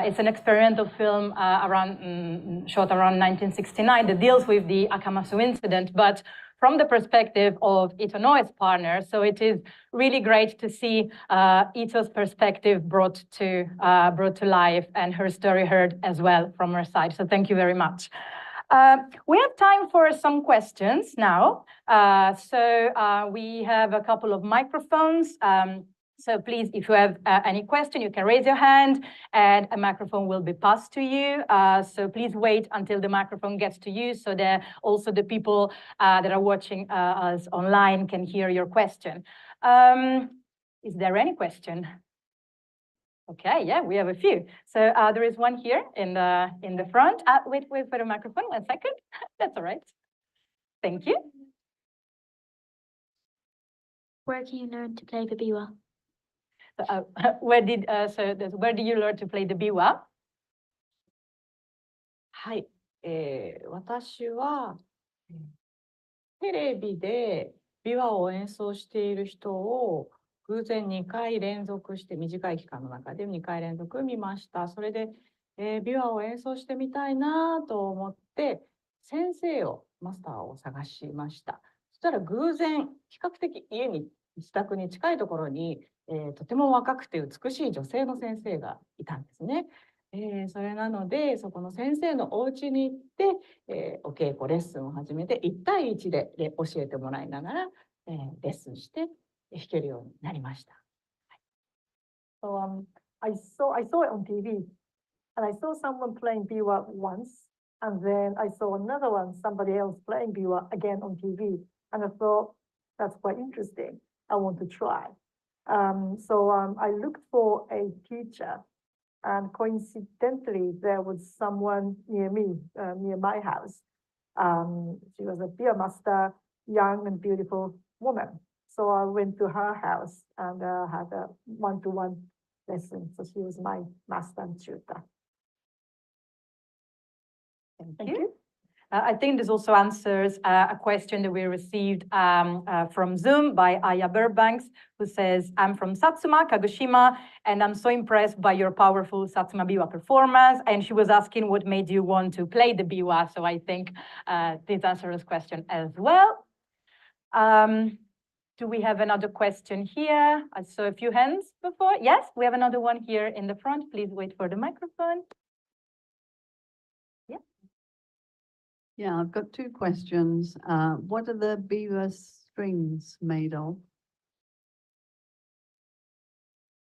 It's an experimental film shot around 1969 that deals with the Akamasu incident, but from the perspective of Itō Noe's partner. So it is really great to see Ito's perspective brought to life and her story heard as well from her side. So thank you very much. We have time for some questions now. We have a couple of microphones. So please, if you have any question, you can raise your hand and a microphone will be passed to you. So please wait until the microphone gets to you so that also the people that are watching us online can hear your question. Is there any question? Okay, yeah, we have a few. So there is one here in the front. Wait for the microphone, 1 second. That's all right. Thank you. Where can you learn to play the biwa? Where did you learn to play the biwa? はい、私はテレビでビワを演奏している人を偶然2回連続して短い期間の中で2回連続見ました。それで、ビワを演奏してみたいなと思って先生をマスターを探しました。そしたら偶然比較的自宅に近いところに、とても若くて美しい女性の先生がいたんですね。それなのでそこの先生のお家に行って、お稽古レッスンを始めて1対1で教えてもらいながら、レッスンして弾けるようになりました。So I saw it on TV, and I saw someone playing biwa once, and then I saw another one, somebody else playing biwa again on TV, and I thought that's quite interesting. I want to try. I looked for a teacher. And coincidentally, there was someone near me, near my house. She was a beer master, young and beautiful woman. So I went to her house and had a one-to-one lesson. So she was my master and tutor. Thank you. I think this also answers a question that we received from Zoom by Aya Burbanks, who says, I'm from Satsuma, Kagoshima, and I'm so impressed by your powerful satsuma-biwa performance. And she was asking what made you want to play the biwa. So I think this answers this question as well. Do we have another question here? I saw a few hands before. Yes, we have another one here in the front. Please wait for the microphone. Yeah, I've got two questions. What are the biwa strings made of?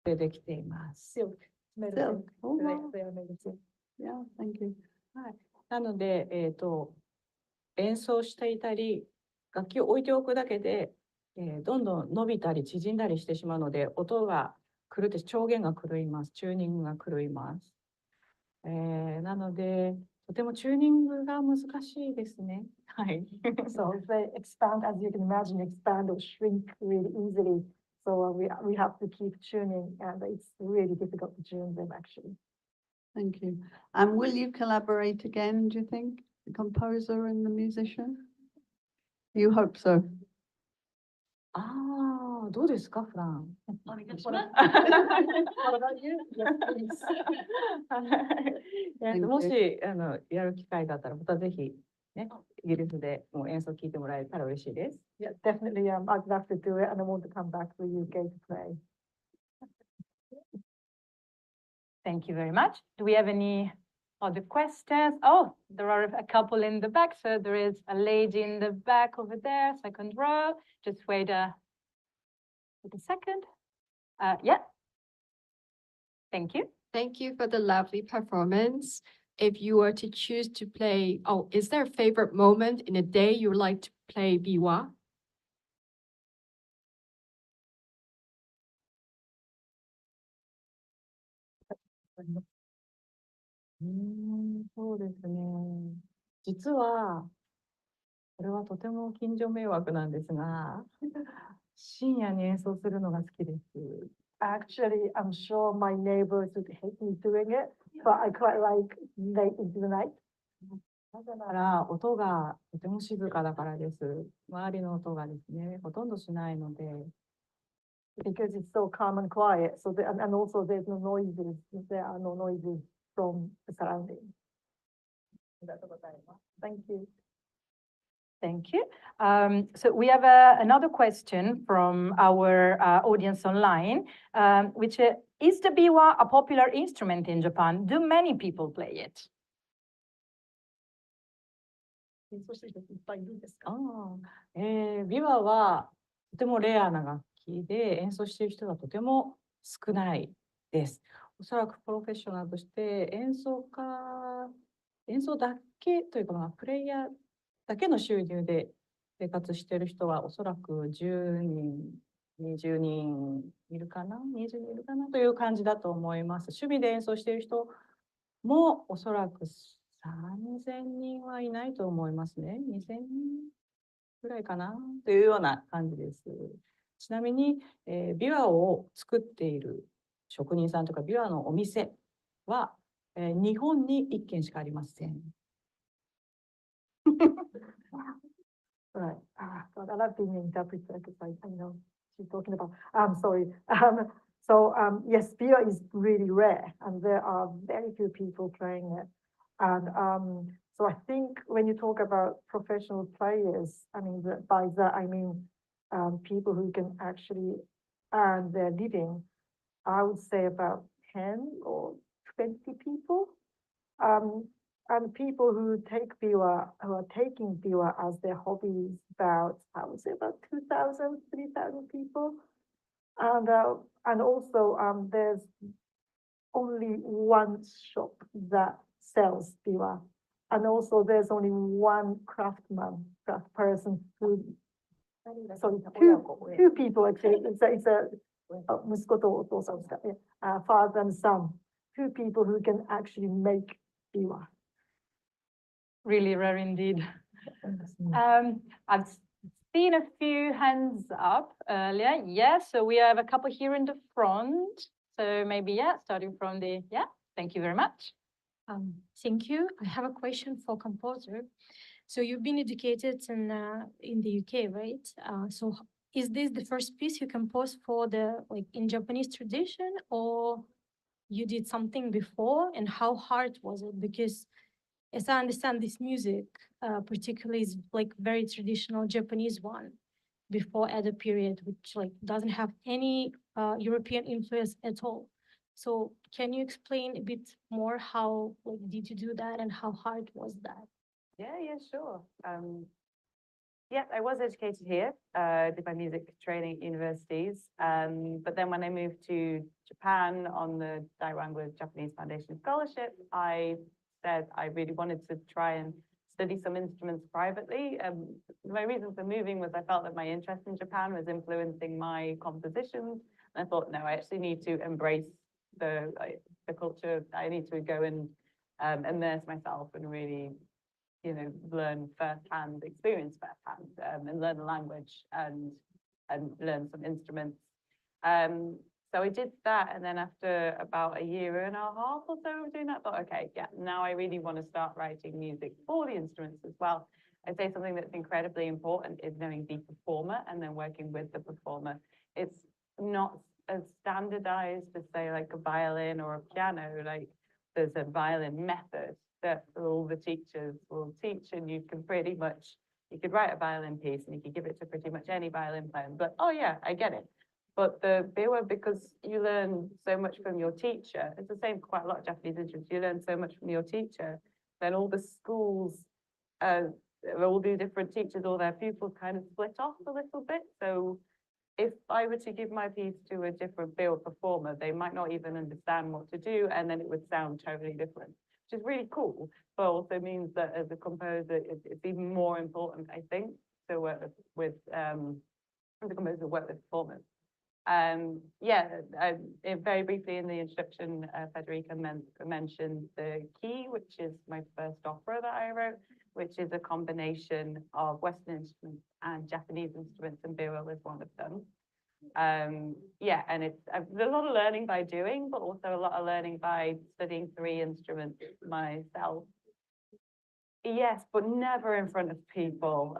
できています。 Silk. Made of Silk. silk. Oh, They- wow. they are made of silk. Yeah, thank you. なので、演奏していたり、楽器を置いておくだけで、どんどん伸びたり縮んだりしてしまうので、音が狂って調弦が狂います。チューニングが狂います。なので、とてもチューニングが難しいですね。はい。So they expand, as you can imagine, expand or shrink really easily. So we have to keep tuning, and it's really difficult to tune them actually. Thank you. And will you collaborate again, do you think? The composer and the musician? You hope so. ああ、どうですか、フラン。What about you? Yes, please. もしやる機会があったら、またぜひ、ね、イギリスでもう演奏を聴いてもらえたら嬉しいです。Yeah, definitely. I'd love to do it, and I want to come back to the UK to play. Thank you very much. Do we have any other questions? Oh, there are a couple in the back. So there is a lady in the back over there, second row. Just wait a second. Yeah. Thank you. Thank you for the lovely performance. If you were to choose to play, is there a favorite moment in a day you would like to play biwa? そうですね。実は、これはとても近所迷惑なんですが、深夜に演奏するのが好きです。Actually, I'm sure my neighbors would hate me doing it, but I quite like late into the night. なぜなら、音がとても静かだからです。周りの音がですね、ほとんどしないので。Because it's so calm and quiet. So and also there's no noises. There are no noises from the surroundings. Thank you. Thank you. So we have another question from our audience online, which is the biwa a popular instrument in Japan? Do many people play it? ビワはとてもレアな楽器で演奏している人がとても少ないです。おそらくプロフェッショナルとして演奏だけというか、プレイヤーだけの収入で生活している人はおそらく10人、20人いるかな、20人いるかなという感じだと思います。趣味で演奏している人もおそらく3000人はいないと思いますね。2000人ぐらいかなというような感じです。ちなみに、ビワを作っている職人さんとかビワのお店は、日本に1軒しかありません。Right. God, I love being an interpreter because I know she's talking about. Sorry. Yes, biwa is really rare, and there are very few people playing it. And so I think when you talk about professional players, I mean, by that I mean people who can actually earn their living. I would say about 10 or 20 people. And people who take biwa, who are taking biwa as their hobbies, about, I would say about 2,000, 3,000 people. And also there's only one shop that sells biwa. And also there's only one craft person who, sorry, two people actually, it's a father and son, two people who can actually make biwa. Really rare indeed. I've seen a few hands up earlier. Yes, so we have a couple here in the front. So maybe, yeah, starting from the, yeah, thank you very much. Thank you. I have a question for composer. So you've been educated in the UK, right? Is this the first piece you composed for the in Japanese tradition, or you did something before? And how hard was it? Because as I understand, this music, particularly, is very traditional Japanese one before Edo period, which doesn't have any European influence at all. So can you explain a bit more how did you do that and how hard was that? Yeah, sure. Yeah, I was educated here, did my music training at universities. But then when I moved to Japan on the Daiwangu Japanese Foundation Scholarship, I said I really wanted to try and study some instruments privately. My reason for moving was I felt that my interest in Japan was influencing my compositions. And I thought, no, I actually need to embrace the culture. I need to go and immerse myself and really learn firsthand, experience firsthand, and learn the language and learn some instruments. So I did that, and then after about a year and a half or so of doing that, I thought, okay, yeah, now I really want to start writing music for the instruments as well. I'd say something that's incredibly important is knowing the performer and then working with the performer. It's not as standardized as say like a violin or a piano. Like there's a violin method that all the teachers will teach, and you could write a violin piece and you could give it to pretty much any violin player. But oh yeah, I get it. But the biwa, because you learn so much from your teacher, it's the same for quite a lot of Japanese instruments, you learn so much from your teacher, then all the schools, all the different teachers, all their pupils kind of split off a little bit. So if I were to give my piece to a different biwa performer, they might not even understand what to do, and then it would sound totally different, which is really cool, but also means that as a composer, it's even more important, I think, to work with as a composer, work with performers. Very briefly in the introduction, Federica mentioned the key, which is my first opera that I wrote, which is a combination of Western instruments and Japanese instruments, and biwa was one of them. And it's there's a lot of learning by doing, but also a lot of learning by studying 3 instruments myself. Yes, but never in front of people.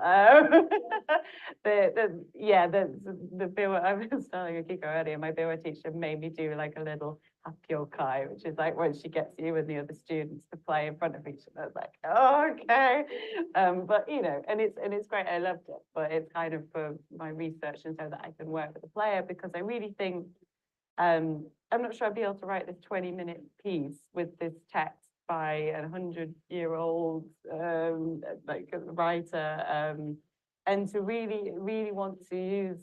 The biwa, I was telling Akiko earlier, my biwa teacher made me do like a little happyokai, which is like when she gets you and the other students to play in front of each other. I was like, oh, okay. But and it's great. I loved it, but it's kind of for my research and so that I can work with the player, because I really think I'm not sure I'd be able to write this 20-minute piece with this text by a 100-year-old like a writer, and to really want to use.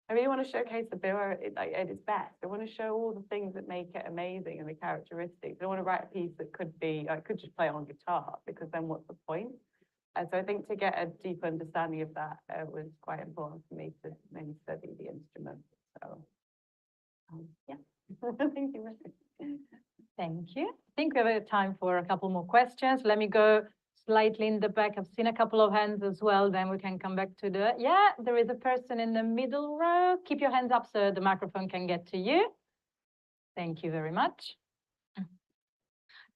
I really want to showcase the biwa at its best. I want to show all the things that make it amazing and the characteristics. I don't want to write a piece that I could just play on guitar, because then what's the point? And so I think to get a deep understanding of that was quite important for me to maybe study the instrument. So yeah, thank you. Thank you. I think we have time for a couple more questions. Let me go slightly in the back. I've seen a couple of hands as well. Then we can come back to there is a person in the middle row. Keep your hands up so the microphone can get to you. Thank you very much.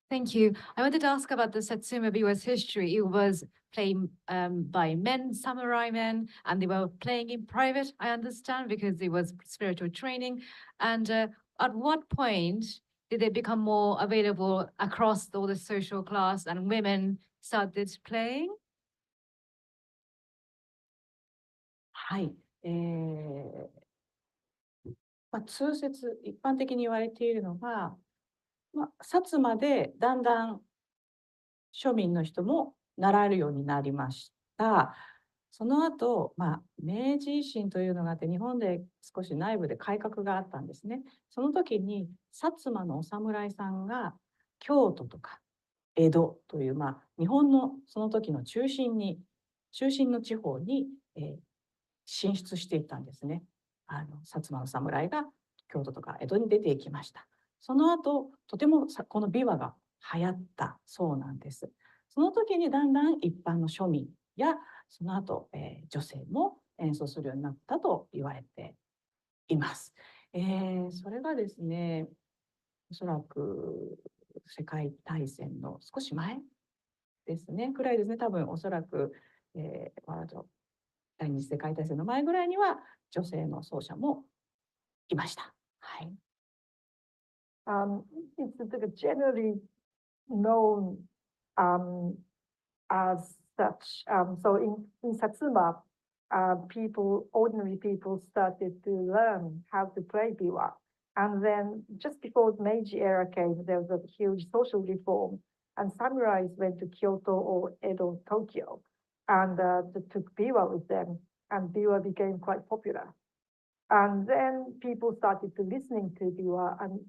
Thank you. I wanted to ask about the satsuma-biwa's history. It was played by men, samurai men, and they were playing in private, I understand, because it was spiritual training. And at what point did they become more available across all the social class and women started playing? はい。通説、一般的に言われているのが、薩摩でだんだん庶民の人も習えるようになりました。その後、明治維新というのがあって、日本で少し内部で改革があったんですね。その時に薩摩のお侍さんが京都とか江戸という、日本のその時の中心の地方に、進出していったんですね。薩摩の侍が京都とか江戸に出ていきました。その後、とてもこの琵琶が流行ったそうなんです。その時にだんだん一般の庶民やその後、女性も演奏するようになったと言われています。それがですね、おそらく世界大戦の少し前ですね、くらいですね、多分おそらく、第二次世界大戦の前ぐらいには女性の奏者もいました。はい。It's generally known as such. So in Satsuma, ordinary people started to learn how to play biwa. And then just before the Meiji era came, there was a huge social reform. And samurais went to Kyoto or Edo, Tokyo, and took biwa with them. And biwa became quite popular. And then people started to listening to biwa and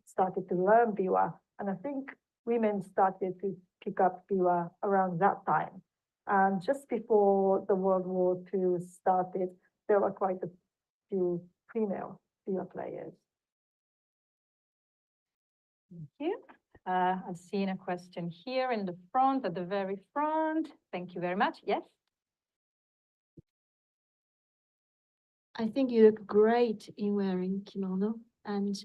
started to learn biwa. And I think women started to pick up biwa around that time. And just before the World War II started, there were quite a few female biwa players. Thank you. I've seen a question here in the front, at the very front. Thank you very much. Yes? I think you look great in wearing kimono, and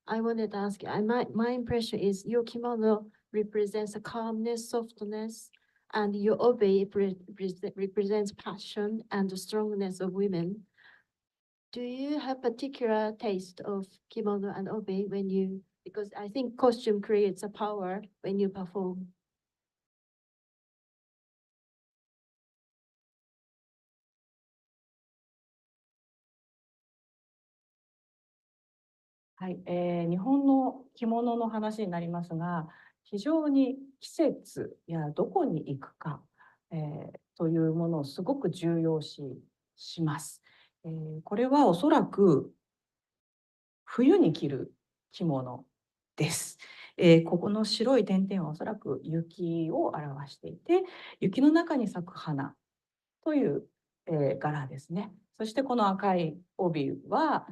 I wanted to ask you, my impression is your kimono represents a calmness, softness, and your obe represents passion and the strongness of women. Do you have particular taste of kimono and obe because I think costume creates a power when you perform. はい、日本の着物の話になりますが、非常に季節やどこに行くか、というものをすごく重要視します。これはおそらく冬に着る着物です。ここの白い点々はおそらく雪を表していて、雪の中に咲く花という、柄ですね。そしてこの赤い帯は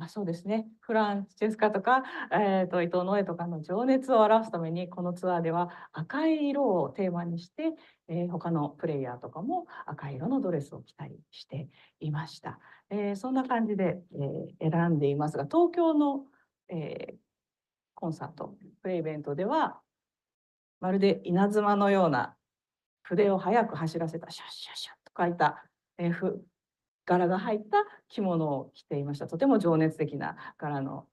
そうですね、フランチェスカとか、伊藤ノエとかの情熱を表すためにこのツアーでは赤い色をテーマにして、他のプレイヤーとかも赤い色のドレスを着たりしていました。そんな感じで、選んでいますが、東京の、コンサートプレイベントではまるで稲妻のような筆を速く走らせたシャッシャッシャッと書いた、柄が入った着物を着ていました。とても情熱的な柄の、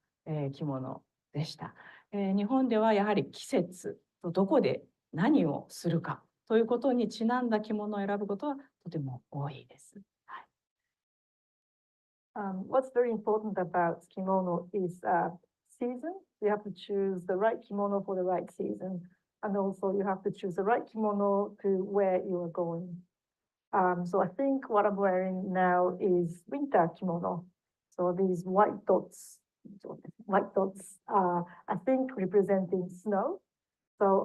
着物でした。日本ではやはり季節とどこで何をするかということにちなんだ着物を選ぶことはとても多いです。はい。What's very important about kimono is season. You have to choose the right kimono for the right season, and also you have to choose the right kimono to where you are going. So I think what I'm wearing now is winter kimono. So these white dots are, I think, representing snow. So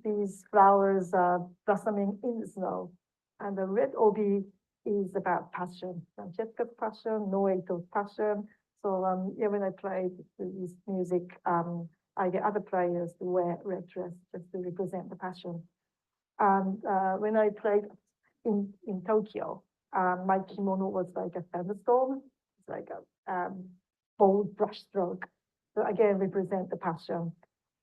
these flowers are blossoming in the snow. And the red obi is about passion. Francesca's passion, Noe's passion. So yeah, when I play this music, I get other players to wear red dress just to represent the passion. And when I played in Tokyo, my kimono was like a thunderstorm. It's like a bold brush stroke. So again, represent the passion.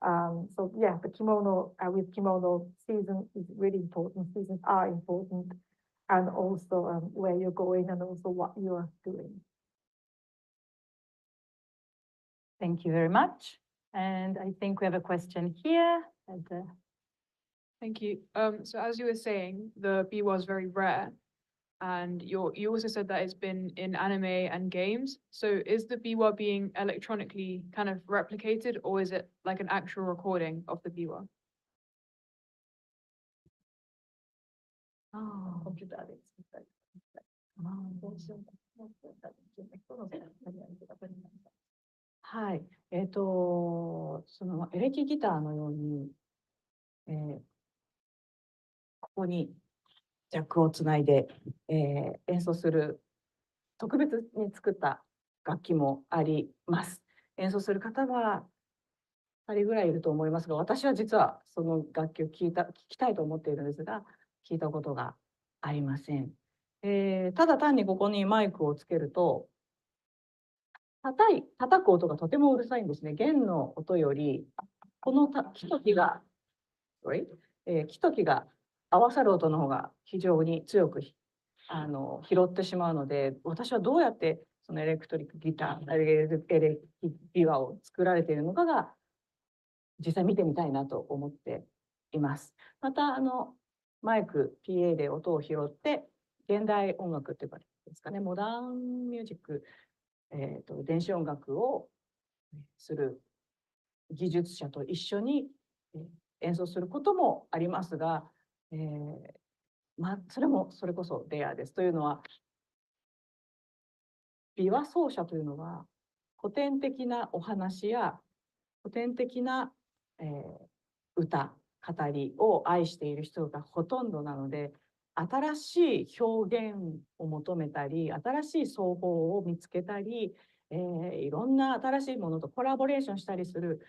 So yeah, the kimono, with kimono, season is really important. Seasons are important. And also where you're going and also what you're doing. Thank you very much. And I think we have a question here. Thank you. So as you were saying, the biwa is very rare, and you also said that it's been in anime and games. So is the biwa being electronically kind of replicated, or is it like an actual recording of the biwa? Computer. はい、そのエレキギターのように、ここにジャックをつないで、演奏する特別に作った楽器もあります。演奏する方は2人ぐらいいると思いますが、私は実はその楽器を聴きたいと思っているんですが、聞いたことがありません。ただ単にここにマイクをつけると、叩く音がとてもうるさいんですね。弦の音よりこの木と木が、木と木が合わさる音の方が非常に強く拾ってしまうので、私はどうやってそのエレクトリックギター、エレキビワを作られているのかが実際見てみたいなと思っています。またマイク PA で音を拾って現代音楽っていうかですかね、モダンミュージック、電子音楽をする技術者と一緒に演奏することもありますが、それこそレアです。というのは、琵琶奏者というのは古典的なお話や古典的な、歌語りを愛している人がほとんどなので、新しい表現を求めたり、新しい奏法を見つけたり、いろんな新しいものとコラボレーションしたりする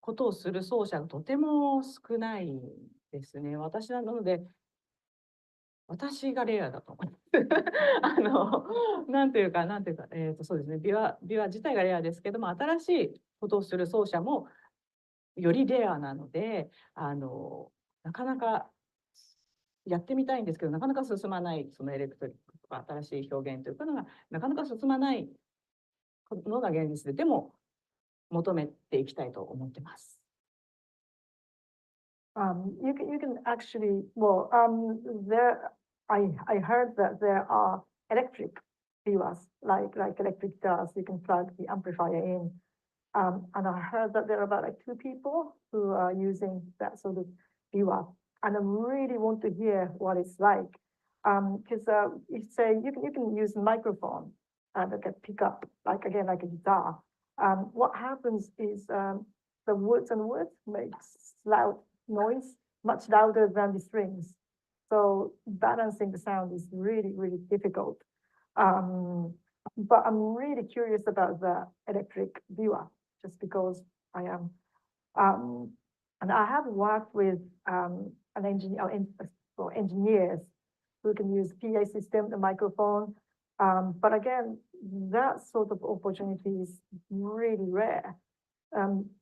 ことをする奏者がとても少ないですね。私なので、私がレアだと思います。なんていうか、そうですね、琵琶自体がレアですけども、新しいことをする奏者もよりレアなので、なかなかやってみたいんですけど、なかなか進まない、そのエレクトリックとか新しい表現というのがなかなか進まないのが現実で、でも求めていきたいと思ってます。You can actually, well, I heard that there are electric biwas, like electric guitars, you can plug the amplifier in. And I heard that there are about like 2 people who are using that sort of biwa. And I really want to hear what it's like. Because you say you can use a microphone that can pick up, like again, like a guitar. What happens is the woods makes loud noise, much louder than the strings. So balancing the sound is really, really difficult. But I'm really curious about the electric biwa, just because I am. And I have worked with an engineer, or engineers who can use PA system, the microphone. But again, that sort of opportunity is really rare.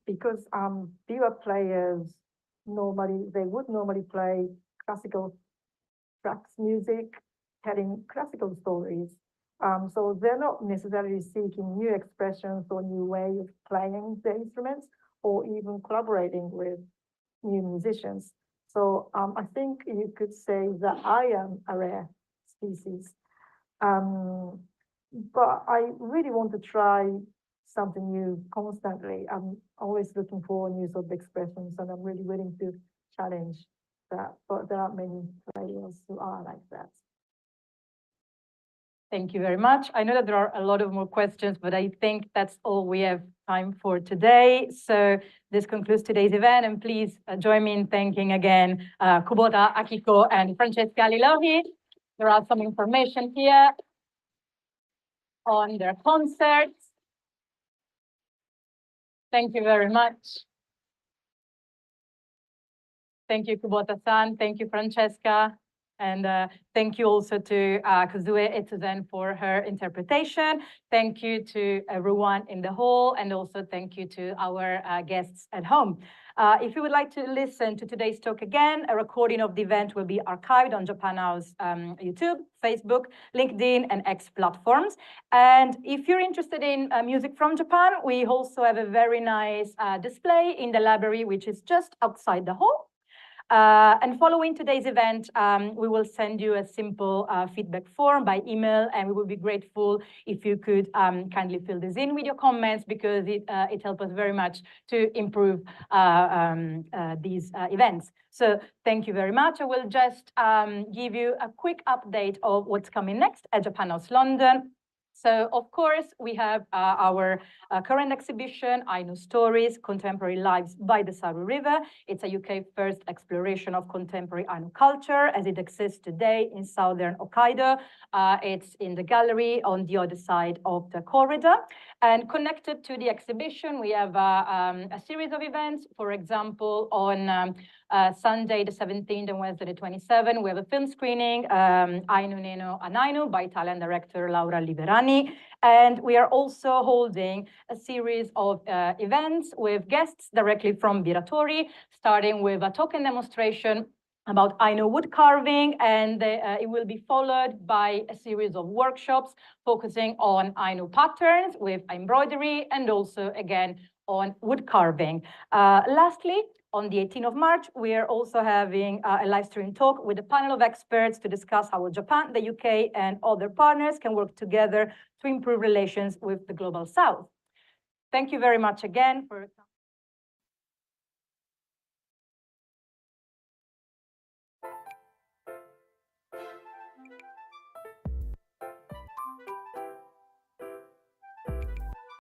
Because biwa players would normally play classical tracks music, telling classical stories. So they're not necessarily seeking new expressions or new way of playing the instruments, or even collaborating with new musicians. So I think you could say that I am a rare species. But I really want to try something new constantly. I'm always looking for new sort of expressions, and I'm really willing to challenge that. But there are many players who are like that. Thank you very much. I know that there are a lot of more questions, but I think that's all we have time for today. So this concludes today's event, and please join me in thanking again Kubota, Akiko, and Francesca Le Lohé. There are some information here on their concerts. Thank you very much. Thank you, Kubota-san. Thank you, Francesca. And thank you also to Kazue Etsuzen for her interpretation. Thank you to everyone in the hall, and also thank you to our guests at home. If you would like to listen to today's talk again, a recording of the event will be archived on Japan Now's YouTube, Facebook, LinkedIn, and X platforms. And if you're interested in music from Japan, we also have a very nice display in the library, which is just outside the hall. And following today's event, we will send you a simple feedback form by email, and we would be grateful if you could kindly fill this in with your comments, because it helps us very much to improve these events. So thank you very much. I will just give you a quick update of what's coming next at Japan House London. So, of course, we have our current exhibition, Ainu Stories, Contemporary Lives by the Saru River. It's a UK first exploration of contemporary Ainu culture as it exists today in southern Hokkaido. It's in the gallery on the other side of the corridor. And connected to the exhibition, we have a series of events. For example, on Sunday the 17th and Wednesday the 27th, we have a film screening, Ainu Neno Anainu, by Italian director Laura Liberani. And we are also holding a series of events with guests directly from Biratori, starting with a token demonstration about Ainu wood carving, and it will be followed by a series of workshops focusing on Ainu patterns with embroidery and also, again, on wood carving. Lastly, on the 18th of March, we are also having a live stream talk with a panel of experts to discuss how Japan, the UK, and other partners can work together to improve relations with the Global South. Thank you very much again for